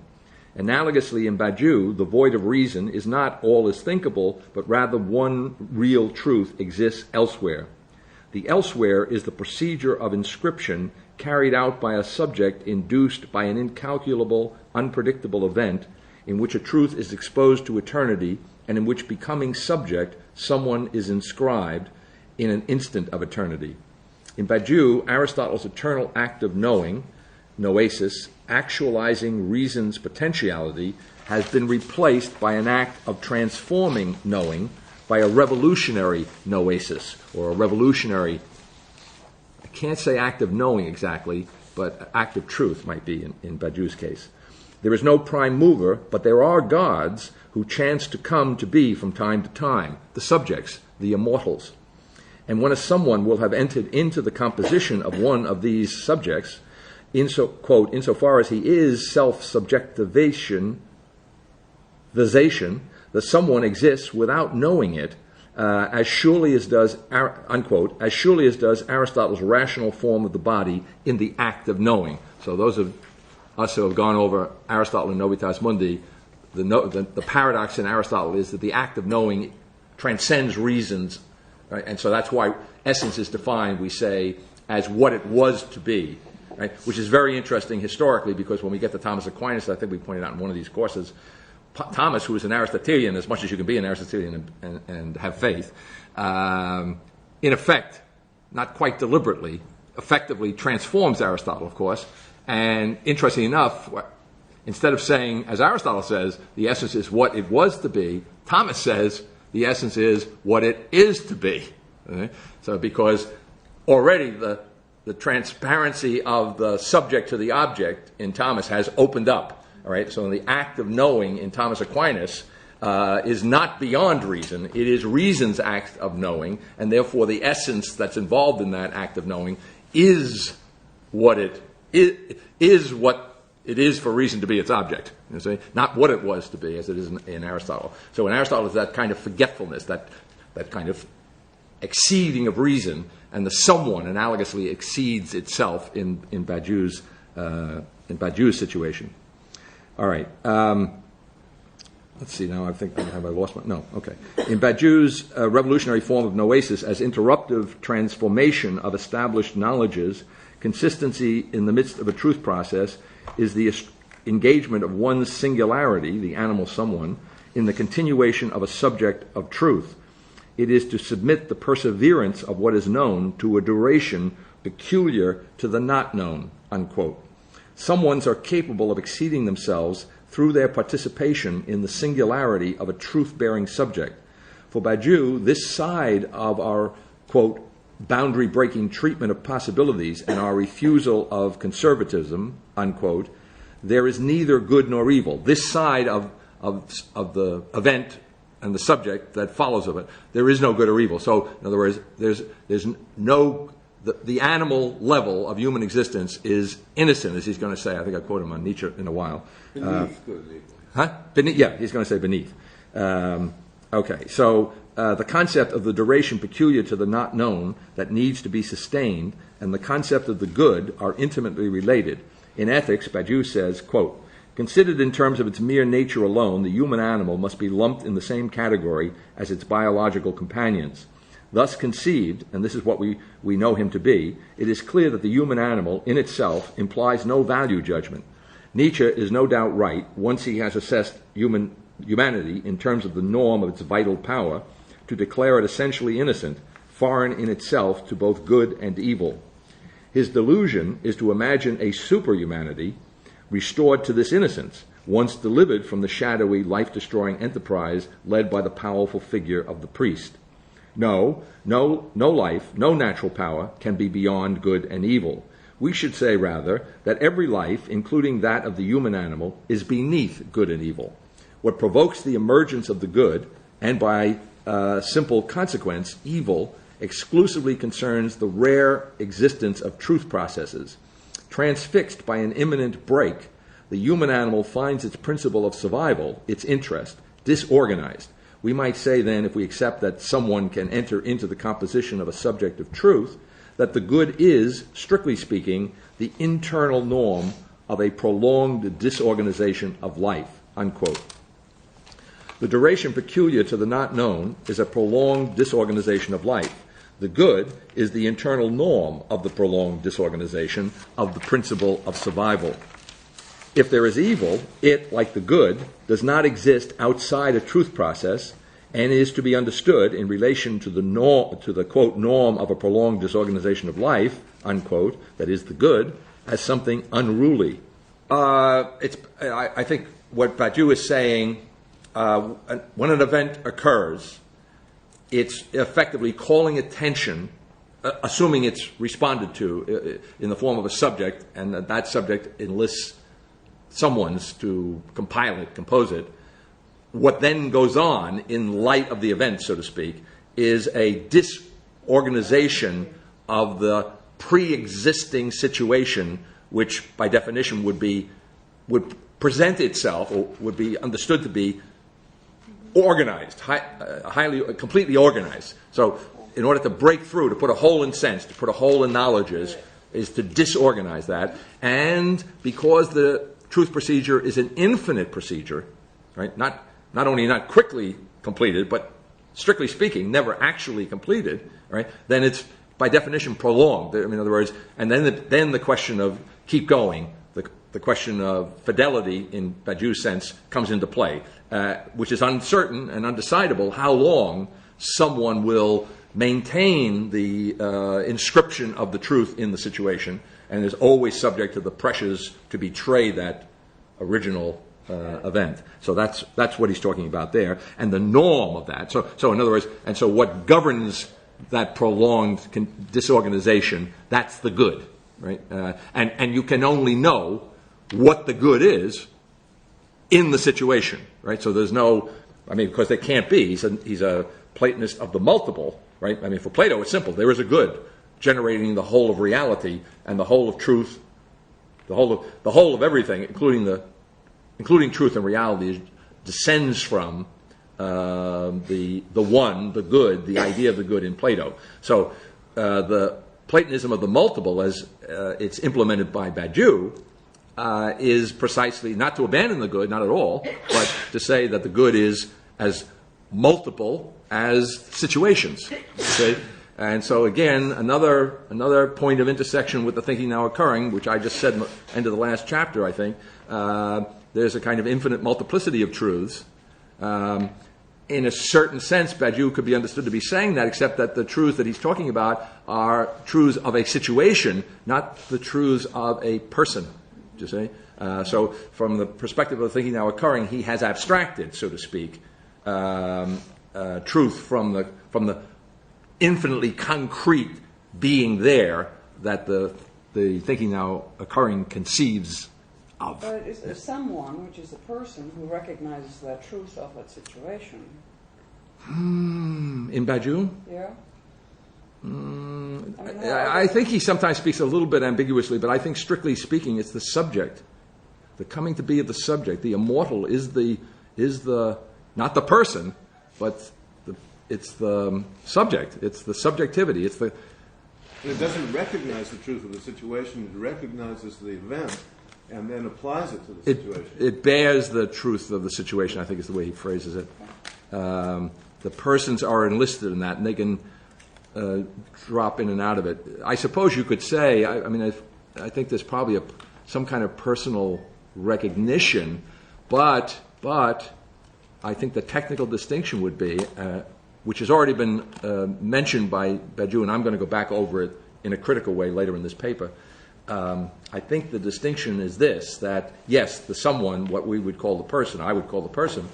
Analogously, in Badiou, the void of reason is not all is thinkable, but rather one real truth exists elsewhere. The elsewhere is the procedure of inscription carried out by a subject induced by an incalculable, unpredictable event in which a truth is exposed to eternity and in which, becoming subject, someone is inscribed in an instant of eternity. In Badiou, Aristotle's eternal act of knowing, noesis, actualizing reason's potentiality, has been replaced by an act of transforming knowing, by a revolutionary noesis, or a revolutionary, I can't say act of knowing exactly, but act of truth might be in Badiou's case. There is no prime mover, but there are gods who chance to come to be from time to time, the subjects, the immortals. And when a someone will have entered into the composition of one of these subjects, quote, insofar as he is self-subjectivation, the someone exists without knowing it, as surely as does, unquote, as surely as does Aristotle's rational form of the body in the act of knowing. So those of us who have gone over Aristotle and Novitas Mundi, the paradox in Aristotle is that the act of knowing transcends reasons, right? And so that's why essence is defined, we say, as what it was to be, right? Which is very interesting historically, because when we get to Thomas Aquinas, I think we pointed out in one of these courses, Thomas, who is an Aristotelian, as much as you can be an Aristotelian and have faith, in effect, not quite deliberately, effectively transforms Aristotle, of course. And interestingly enough, instead of saying, as Aristotle says, the essence is what it was to be, Thomas says the essence is what it is to be. Okay? So because already the transparency of the subject to the object in Thomas has opened up. All right, so the act of knowing in Thomas Aquinas is not beyond reason. It is reason's act of knowing, and therefore the essence that's involved in that act of knowing is what it is for reason to be its object. You see? Not what it was to be, as it is in Aristotle. So in Aristotle, it's that kind of forgetfulness, that kind of exceeding of reason, and the someone analogously exceeds itself in Badiou's situation. All right. Let's see now. I think have I lost my... No. Okay. In Badiou's revolutionary form of noesis as interruptive transformation of established knowledges, consistency in the midst of a truth process is the engagement of one's singularity, the animal someone, in the continuation of a subject of truth. It is to submit the perseverance of what is known to a duration peculiar to the not known, unquote. Someones are capable of exceeding themselves through their participation in the singularity of a truth-bearing subject. For Badiou, this side of our, quote, boundary-breaking treatment of possibilities and our refusal of conservatism, unquote, there is neither good nor evil. This side of the event and the subject that follows of it, there is no good or evil. So, in other words, there's no... The animal level of human existence is innocent, as he's going to say. I think I'll quote him on Nietzsche in a while. Beneath good and evil. Huh? Beneath, yeah, he's going to say beneath. Okay, so the concept of the duration peculiar to the not known that needs to be sustained and the concept of the good are intimately related. In Ethics, Badiou says, quote, considered in terms of its mere nature alone, the human animal must be lumped in the same category as its biological companions. Thus conceived, and this is what we know him to be, it is clear that the human animal in itself implies no value judgment. Nietzsche is no doubt right once he has assessed humanity in terms of the norm of its vital power to declare it essentially innocent, foreign in itself to both good and evil. His delusion is to imagine a superhumanity restored to this innocence, once delivered from the shadowy, life-destroying enterprise led by the powerful figure of the priest. No life, no natural power can be beyond good and evil. We should say, rather, that every life, including that of the human animal, is beneath good and evil. What provokes the emergence of the good, and by simple consequence, evil, exclusively concerns the rare existence of truth processes. Transfixed by an imminent break, the human animal finds its principle of survival, its interest, disorganized. We might say then, if we accept that someone can enter into the composition of a subject of truth, that the good is, strictly speaking, the internal norm of a prolonged disorganization of life, unquote. The duration peculiar to the not known is a prolonged disorganization of life. The good is the internal norm of the prolonged disorganization of the principle of survival. If there is evil, it, like the good, does not exist outside a truth process and is to be understood in relation to the quote, norm of a prolonged disorganization of life, unquote, that is the good, as something unruly. I think what Badiou is saying, when an event occurs, it's effectively calling attention, assuming it's responded to in the form of a subject, and that subject enlists someone's to compile it, compose it. What then goes on in light of the event, so to speak, is a disorganization of the pre-existing situation, which by definition would present itself, or would be understood to be organized, completely organized. So in order to break through, to put a hole in sense, to put a hole in knowledges, is to disorganize that. And because the truth procedure is an infinite procedure, right? Not only not quickly completed, but strictly speaking, never actually completed, right? Then it's by definition prolonged. In other words, and then the question of keep going, the question of fidelity in Badiou's sense comes into play, which is uncertain and undecidable how long someone will maintain the inscription of the truth in the situation, and is always subject to the pressures to betray that original event. So that's what he's talking about there, and the norm of that. So in other words, and so what governs that prolonged disorganization, that's the good, right? And you can only know what the good is in the situation, right? So there's no, because there can't be. He's a Platonist of the multiple, right? For Plato, it's simple. There is a good generating the whole of reality and the whole of truth, the whole of everything, including truth and reality, descends from the one, the good, the idea of the good in Plato. So the Platonism of the multiple, as it's implemented by Badiou, is precisely not to abandon the good, not at all, but to say that the good is as multiple as situations. Okay? And so again, another point of intersection with the thinking now occurring, which I just said at the end of the last chapter, I think. There's a kind of infinite multiplicity of truths. In a certain sense, Badiou could be understood to be saying that, except that the truths that he's talking about are truths of a situation, not the truths of a person. You see? So from the perspective of the thinking now occurring, he has abstracted, so to speak, truth from the infinitely concrete being there that the thinking now occurring conceives of. But it's the someone, which is the person who recognizes the truth of that situation. In Badiou? Yeah? I think he sometimes speaks a little bit ambiguously, but I think strictly speaking it's the subject. The coming to be of the subject. The immortal is the not the person, but it's the subject. It's the subjectivity. It's the. It doesn't recognize the truth of the situation. It recognizes the event and then applies it to the situation. It bears the truth of the situation, I think is the way he phrases it. The persons are enlisted in that, and they can drop in and out of it. I suppose you could say, I think there's probably some kind of personal recognition, but I think the technical distinction would be, which has already been mentioned by Badiou, and I'm going to go back over it in a critical way later in this paper. I think the distinction is this, that yes, the someone, what we would call the person, I would call the person,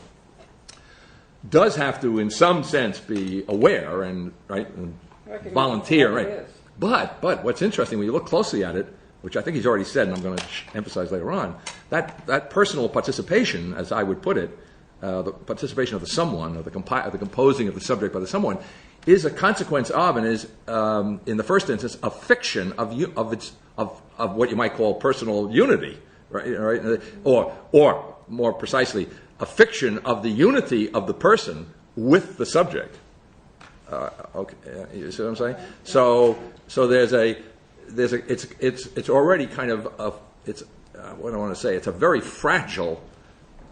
does have to, in some sense, be aware and volunteer, right? But what's interesting when you look closely at it, which I think he's already said, and I'm going to emphasize later on, that personal participation, as I would put it, the participation of the someone, or the composing of the subject by the someone, is a consequence of, and is in the first instance, a fiction of what you might call personal unity, right? Or more precisely, a fiction of the unity of the person with the subject. Okay, you see what I'm saying? So it's already kind of what I want to say. It's a very fragile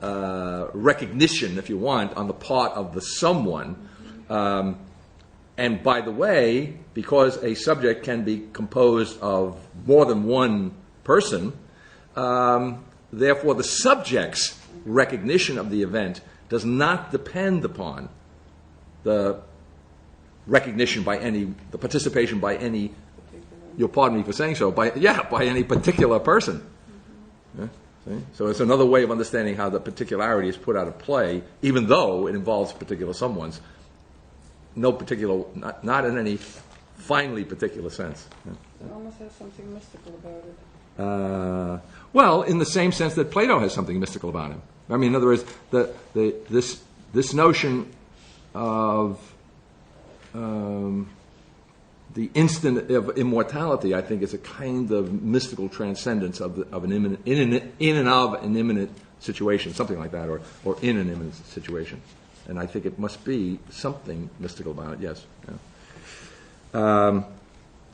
recognition, if you want, on the part of the someone. And by the way, because a subject can be composed of more than one person, therefore the subject's recognition of the event does not depend upon the recognition by the participation by any, you'll pardon me for saying so, by any particular person. Yeah, see? So it's another way of understanding how the particularity is put out of play, even though it involves particular someones. No particular, not in any finely particular sense. Yeah. It almost has something mystical about it. Well, in the same sense that Plato has something mystical about him. I mean, in other words, this notion of the instant of immortality, I think, is a kind of mystical transcendence of an imminent, in and of an imminent situation, something like that, or in an imminent situation. And I think it must be something mystical about it. Yes. Yeah.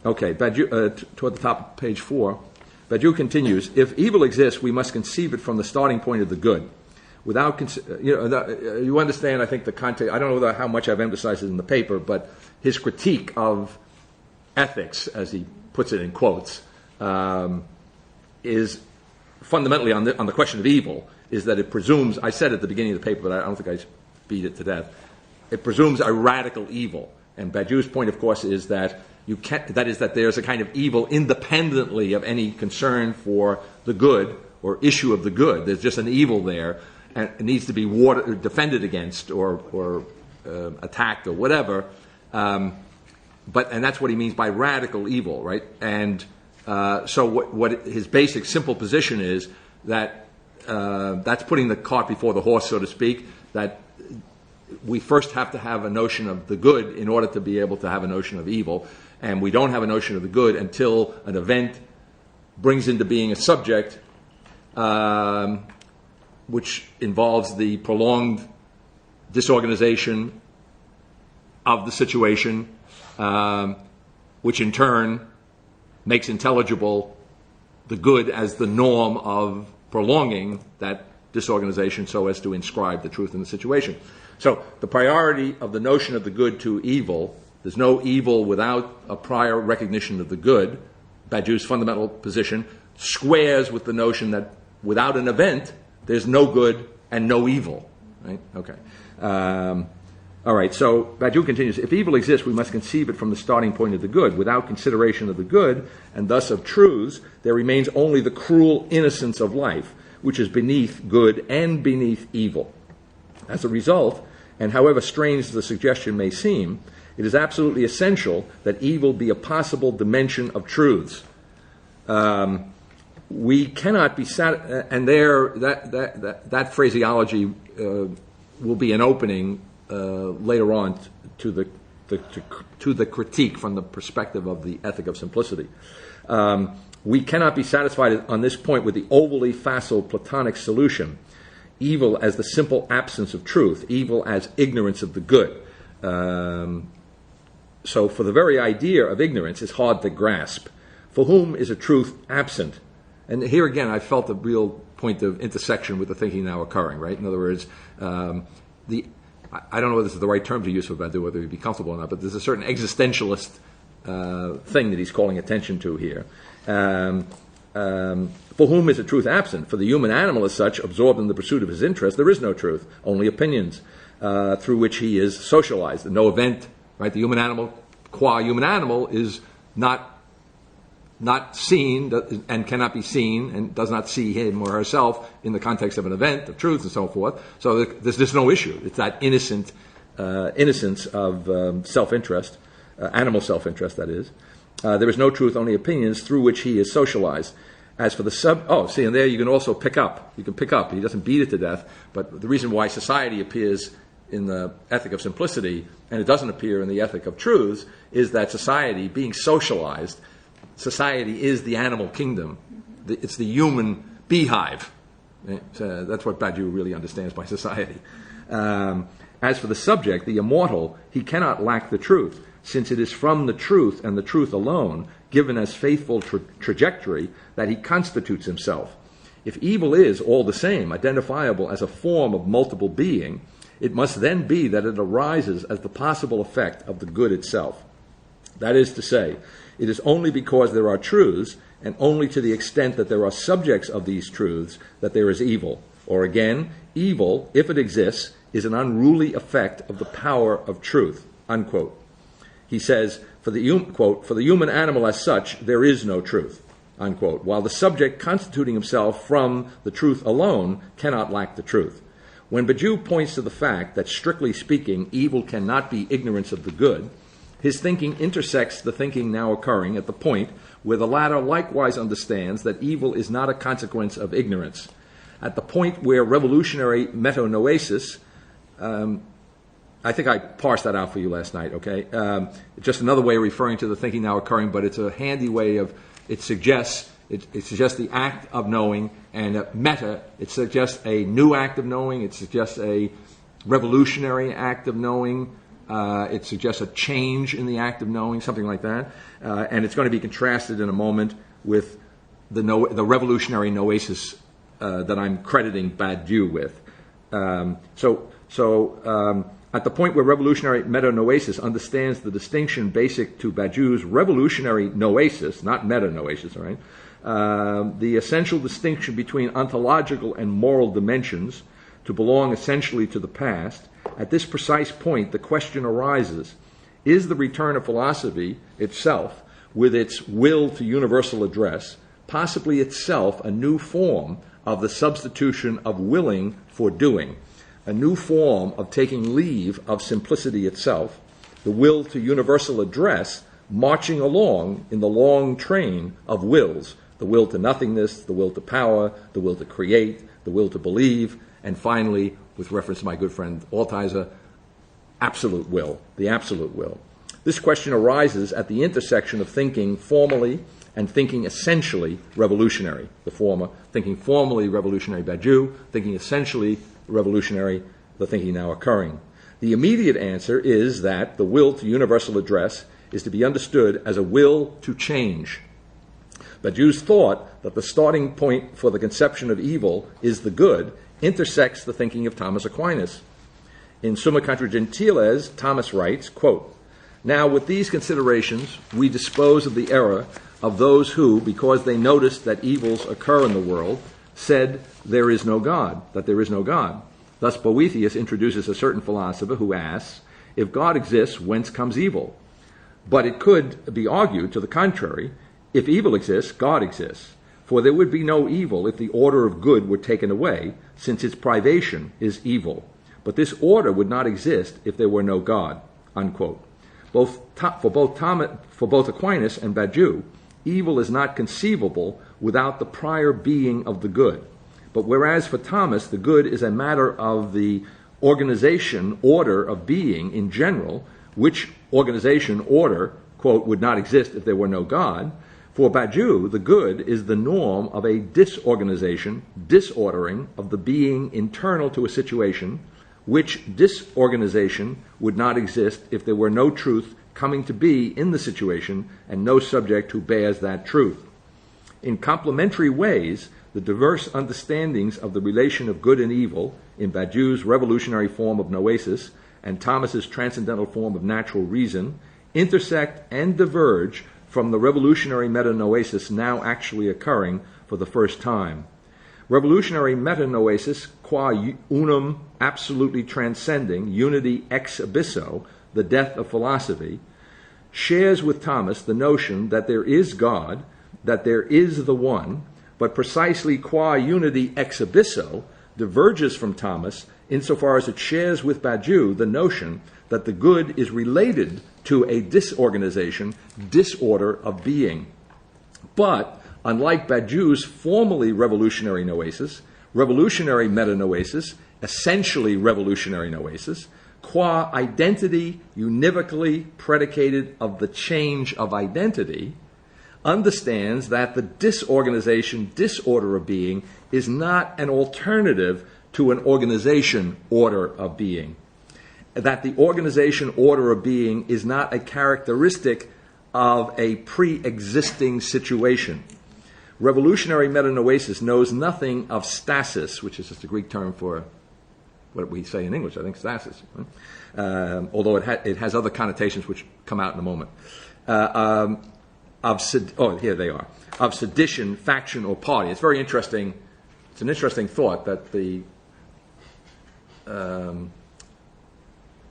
Okay. Badiou, toward the top of page 4, Badiou continues: if evil exists, we must conceive it from the starting point of the good. Without, you understand, I think, the context. I don't know how much I've emphasized it in the paper, but his critique of ethics, as he puts it in quotes, is fundamentally on the question of evil, is that it presumes, I said at the beginning of the paper, but I don't think I beat it to death, it presumes a radical evil. And Badiou's point, of course, is that that there's a kind of evil independently of any concern for the good or issue of the good. There's just an evil there, and it needs to be defended against or attacked or whatever. And that's what he means by radical evil, right? And so what his basic simple position is that that's putting the cart before the horse, so to speak, that we first have to have a notion of the good in order to be able to have a notion of evil, and we don't have a notion of the good until an event brings into being a subject which involves the prolonged disorganization of the situation, which in turn makes intelligible the good as the norm of prolonging that disorganization so as to inscribe the truth in the situation. So the priority of the notion of the good to evil, there's no evil without a prior recognition of the good. Badiou's fundamental position squares with the notion that without an event, there's no good and no evil. Right? Okay. All right, so Badiou continues, if evil exists, we must conceive it from the starting point of the good. Without consideration of the good, and thus of truths, there remains only the cruel innocence of life, which is beneath good and beneath evil. As a result, and however strange the suggestion may seem, It is absolutely essential that evil be a possible dimension of truths. We cannot be and there that phraseology will be an opening later on to the critique from the perspective of the ethic of simplicity. We cannot be satisfied on this point with the overly facile Platonic solution: evil as the simple absence of truth, evil as ignorance of the good. So for the very idea of ignorance is hard to grasp. For whom is a truth absent? And here again, I felt a real point of intersection with the thinking now occurring, right? In other words, I don't know whether this is the right term to use for Badiou, whether he'd be comfortable or not, but there's a certain existentialist thing that he's calling attention to here. For whom is a truth absent? For the human animal as such, absorbed in the pursuit of his interest, there is no truth, only opinions through which he is socialized. No event, right? The human animal, qua human animal, is not seen and cannot be seen and does not see him or herself in the context of an event, of truth, and so forth. So there's no issue. It's that innocence of self-interest, animal self-interest, that is. There is no truth, only opinions through which he is socialized. As for the and there you can also pick up. You can pick up. He doesn't beat it to death, but the reason why society appears in the ethic of simplicity and it doesn't appear in the ethic of truths is that society, being socialized, society is the animal kingdom. It's the human beehive. So that's what Badiou really understands by society. As for the subject, the immortal, he cannot lack the truth, since it is from the truth and the truth alone, given as faithful trajectory, that he constitutes himself. If evil is, all the same, identifiable as a form of multiple being, it must then be that it arises as the possible effect of the good itself. That is to say, it is only because there are truths, and only to the extent that there are subjects of these truths, that there is evil. Or again, evil, if it exists, is an unruly effect of the power of truth, unquote. He says, for the, quote, for the human animal as such, there is no truth, unquote, while the subject constituting himself from the truth alone cannot lack the truth. When Badiou points to the fact that, strictly speaking, evil cannot be ignorance of the good, his thinking intersects the thinking now occurring at the point where the latter likewise understands that evil is not a consequence of ignorance. At the point where revolutionary metanoesis, I think I parsed that out for you last night, okay? Just another way of referring to the thinking now occurring, but it's a handy way of, it suggests the act of knowing, and meta, it suggests a new act of knowing, it suggests a revolutionary act of knowing, it suggests a change in the act of knowing, something like that. And it's going to be contrasted in a moment with the revolutionary noesis that I'm crediting Badiou with. At the point where revolutionary metanoesis understands the distinction basic to Badiou's revolutionary noesis, not metanoesis, all right? The essential distinction between ontological and moral dimensions to belong essentially to the past, at this precise point the question arises, is the return of philosophy itself, with its will to universal address, possibly itself a new form of the substitution of willing for doing, a new form of taking leave of simplicity itself, the will to universal address marching along in the long train of wills, the will to nothingness, the will to power, the will to create, the will to believe, and finally, with reference to my good friend Altizer, absolute will, the absolute will. This question arises at the intersection of thinking formally and thinking essentially revolutionary. The former, thinking formally revolutionary Badiou, thinking essentially revolutionary, the thinking now occurring. The immediate answer is that the will to universal address is to be understood as a will to change. Badiou's thought that the starting point for the conception of evil is the good intersects the thinking of Thomas Aquinas. In Summa Contra Gentiles, Thomas writes, quote, "Now with these considerations we dispose of the error of those who, because they noticed that evils occur in the world, said there is no God, that there is no God. Thus Boethius introduces a certain philosopher who asks, if God exists, whence comes evil? But it could be argued to the contrary, if evil exists, God exists. For there would be no evil if the order of good were taken away, since its privation is evil. But this order would not exist if there were no God." Unquote. For both Aquinas and Badiou, evil is not conceivable without the prior being of the good. But whereas for Thomas, the good is a matter of the organization, order of being in general, which organization, order, quote, would not exist if there were no God, for Badiou, the good is the norm of a disorganization, disordering of the being internal to a situation, which disorganization would not exist if there were no truth coming to be in the situation and no subject who bears that truth. In complementary ways, the diverse understandings of the relation of good and evil in Badiou's revolutionary form of noesis and Thomas's transcendental form of natural reason intersect and diverge from the revolutionary metanoesis now actually occurring for the first time. Revolutionary metanoesis, qua unum absolutely transcending, unity ex abysso, the death of philosophy, shares with Thomas the notion that there is God, that there is the one, but precisely qua unity ex abysso diverges from Thomas insofar as it shares with Badiou the notion that the good is related to a disorganization, disorder of being. But, unlike Badiou's formally revolutionary noesis, revolutionary metanoesis, essentially revolutionary noesis, qua identity univocally predicated of the change of identity, understands that the disorganization, disorder of being is not an alternative to an organization, order of being. That the organization, order of being is not a characteristic of a pre-existing situation. Revolutionary metanoesis knows nothing of stasis, which is just a Greek term for what we say in English, I think, stasis. Right? Although it has other connotations which come out in a moment. Here they are. Of sedition, faction, or party. It's very interesting. It's an interesting thought that the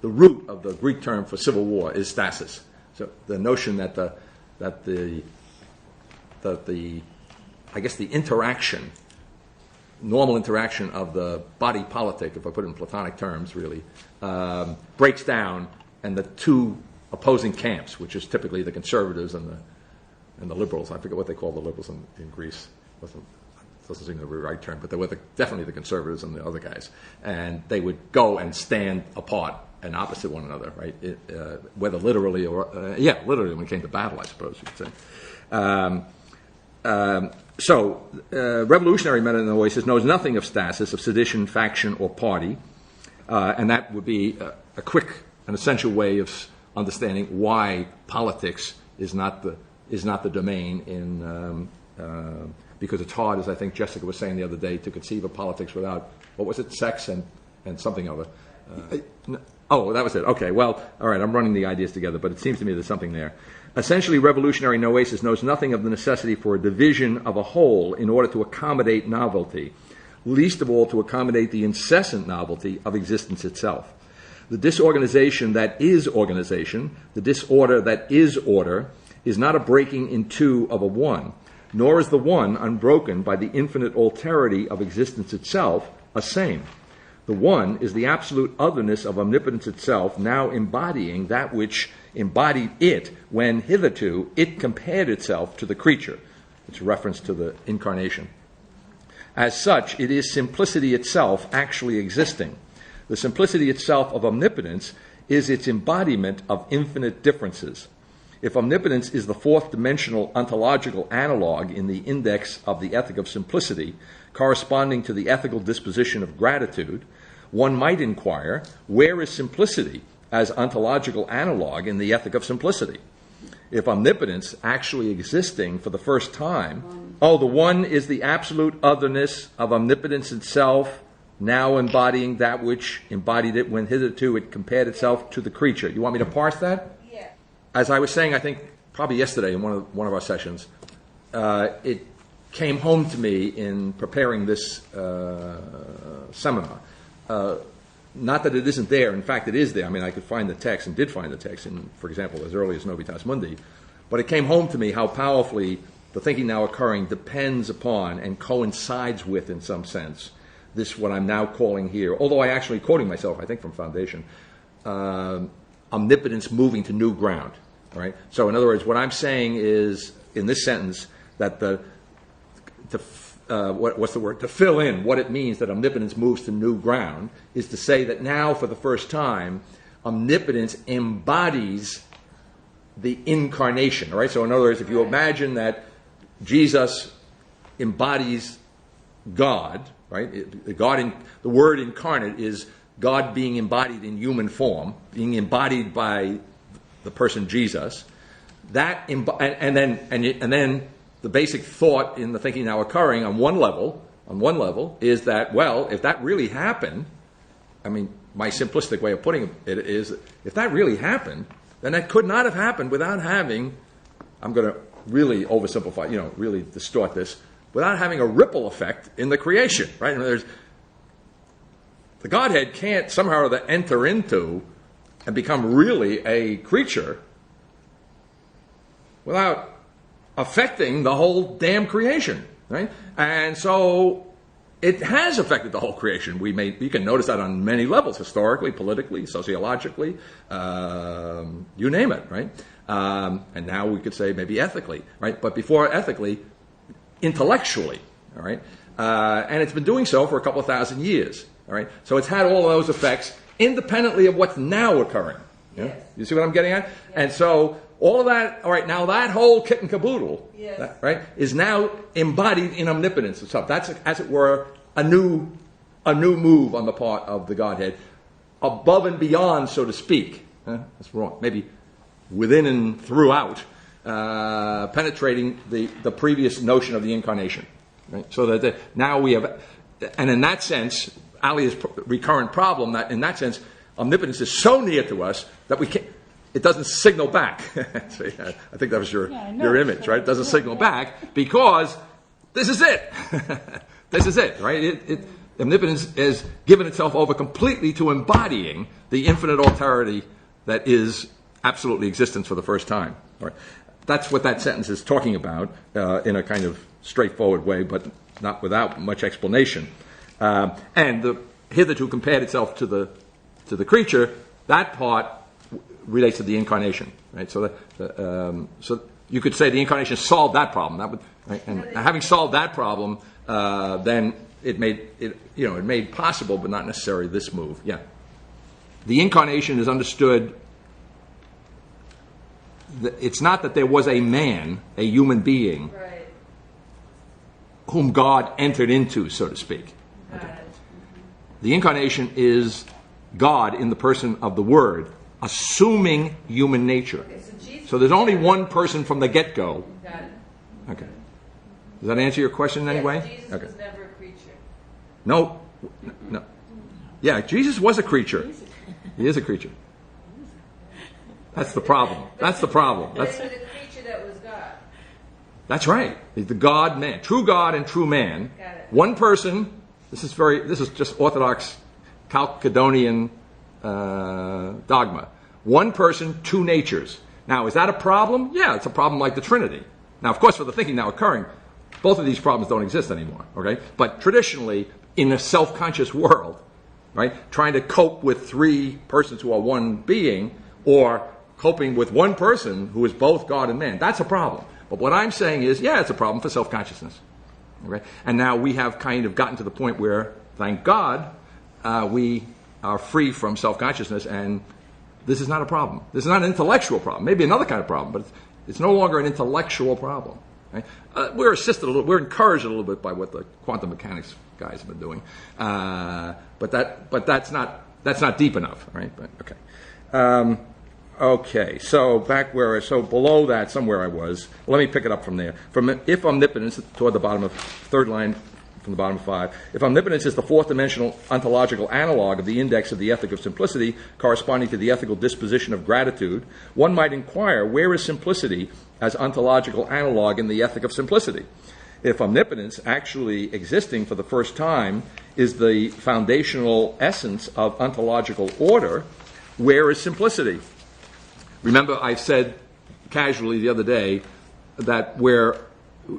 root of the Greek term for civil war is stasis. So the notion that the interaction, normal interaction of the body politic, if I put it in Platonic terms, really, breaks down, and the two opposing camps, which is typically the conservatives and the liberals. I forget what they call the liberals in Greece. Doesn't seem to be the right term, but they were definitely the conservatives and the other guys. And they would go and stand apart and opposite one another, right? Whether literally or, literally when it came to battle, I suppose you could say. Revolutionary metanoesis knows nothing of stasis, of sedition, faction, or party. And that would be a quick and essential way of understanding why politics is not the domain in because it's hard, as I think Jessica was saying the other day, to conceive of politics without, what was it, sex and something other. That was it. Okay, well, all right, I'm running the ideas together, but it seems to me there's something there. Essentially, revolutionary noesis knows nothing of the necessity for a division of a whole in order to accommodate novelty, least of all to accommodate the incessant novelty of existence itself. The disorganization that is organization, the disorder that is order, is not a breaking in two of a one, nor is the one unbroken by the infinite alterity of existence itself a same. The one is the absolute otherness of omnipotence itself, now embodying that which embodied it when hitherto it compared itself to the creature. It's a reference to the incarnation. As such, it is simplicity itself actually existing. The simplicity itself of omnipotence is its embodiment of infinite differences. If omnipotence is the fourth dimensional ontological analog in the index of the ethic of simplicity, corresponding to the ethical disposition of gratitude, one might inquire, where is simplicity as ontological analog in the ethic of simplicity? If omnipotence actually existing for the first time, the one is the absolute otherness of omnipotence itself, now embodying that which embodied it when hitherto it compared itself to the creature. You want me to parse that? Yeah. As I was saying, I think probably yesterday in one of our sessions, it came home to me in preparing this seminar. Not that it isn't there. In fact, it is there. I mean, I could find the text and did find the text, in, for example, as early as Novitas Mundi. But it came home to me how powerfully the thinking now occurring depends upon and coincides with, in some sense, this what I'm now calling here, although I actually quoting myself, I think, from Foundation, omnipotence moving to new ground. All right? So in other words, what I'm saying is, in this sentence, that what's the word? To fill in what it means that omnipotence moves to new ground is to say that now, for the first time, omnipotence embodies the incarnation. All right? So in other words, if you imagine that Jesus embodies God, right? The word incarnate is God being embodied in human form, being embodied by the person Jesus. That and then the basic thought in the thinking now occurring on one level is that, well, if that really happened, I mean, my simplistic way of putting it is, if that really happened, then that could not have happened without having, I'm going to really oversimplify, really distort this, without having a ripple effect in the creation, right? The Godhead can't somehow or other enter into and become really a creature without affecting the whole damn creation, right? And so it has affected the whole creation. You can notice that on many levels, historically, politically, sociologically, you name it, right? And now we could say maybe ethically, right? But before ethically, intellectually, all right? And it's been doing so for a couple of thousand years, all right? So it's had all those effects independently of what's now occurring. Yes. You see what I'm getting at? Yes. And so all of that, all right, now that whole kit and caboodle, yes, right, is now embodied in omnipotence itself. That's, as it were, a new move on the part of the Godhead, above and beyond, so to speak. That's wrong. Maybe within and throughout, penetrating the previous notion of the incarnation. Right? So that now we have, and in that sense, Ali's recurrent problem, that in that sense, omnipotence is so near to us that we can't. It doesn't signal back. So, I think that was your image, right? It doesn't signal back because this is it. This is it, right? Omnipotence has given itself over completely to embodying the infinite alterity that is absolutely existence for the first time. All right. That's what that sentence is talking about in a kind of straightforward way, but not without much explanation. And the hitherto compared itself to the creature, that part relates to the incarnation, right? So so you could say the incarnation solved that problem. That would, right? And having solved that problem, then it made possible, but not necessarily this move. Yeah, the incarnation is understood. It's not that there was a man, a human being, right, whom God entered into, so to speak. Okay. The incarnation is God in the person of the Word, assuming human nature. Okay, so there's only one person from the get-go. Got it. Okay. Does that answer your question in any way? Jesus okay. was never a creature. No. Yeah, Jesus was a creature. He is a creature. That's the problem. That's the problem. That's the creature that was God. That's right. He's the God-man, true God and true man. Got it. One person. This is just Orthodox Chalcedonian dogma. One person, two natures. Now, is that a problem? Yeah, it's a problem like the Trinity. Now, of course, for the thinking now occurring, both of these problems don't exist anymore. Okay, but traditionally, in a self-conscious world, right, trying to cope with three persons who are one being, or coping with one person who is both God and man, that's a problem. But what I'm saying is, yeah, it's a problem for self-consciousness. Okay? And now we have kind of gotten to the point where, thank God, we are free from self-consciousness, and this is not a problem. This is not an intellectual problem. Maybe another kind of problem, but it's no longer an intellectual problem. Right? We're encouraged a little bit by what the quantum mechanics guys have been doing, but that's not deep enough, right? But okay. Okay, so below that, somewhere I was. Let me pick it up from there. If omnipotence, toward the bottom of third line from the bottom of 5, if omnipotence is the fourth dimensional ontological analog of the index of the ethic of simplicity, corresponding to the ethical disposition of gratitude, one might inquire, where is simplicity as ontological analog in the ethic of simplicity? If omnipotence, actually existing for the first time, is the foundational essence of ontological order, where is simplicity? Remember, I said casually the other day that where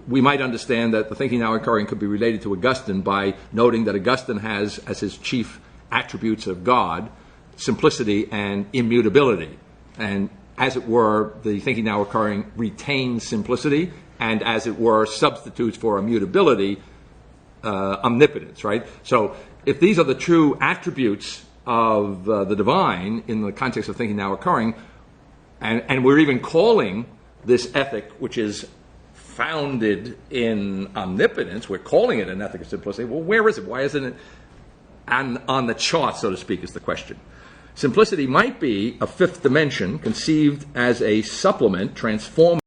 we might understand that the thinking now occurring could be related to Augustine by noting that Augustine has as his chief attributes of God simplicity and immutability. and as it were, the thinking now occurring retains simplicity, and as it were, substitutes for immutability omnipotence, right? So if these are the true attributes of the divine in the context of thinking now occurring, and we're even calling this ethic, which is founded in omnipotence, we're calling it an ethic of simplicity. Well, where is it? Why isn't it on the chart, so to speak, is the question. Simplicity might be a fifth dimension conceived as a supplement transforming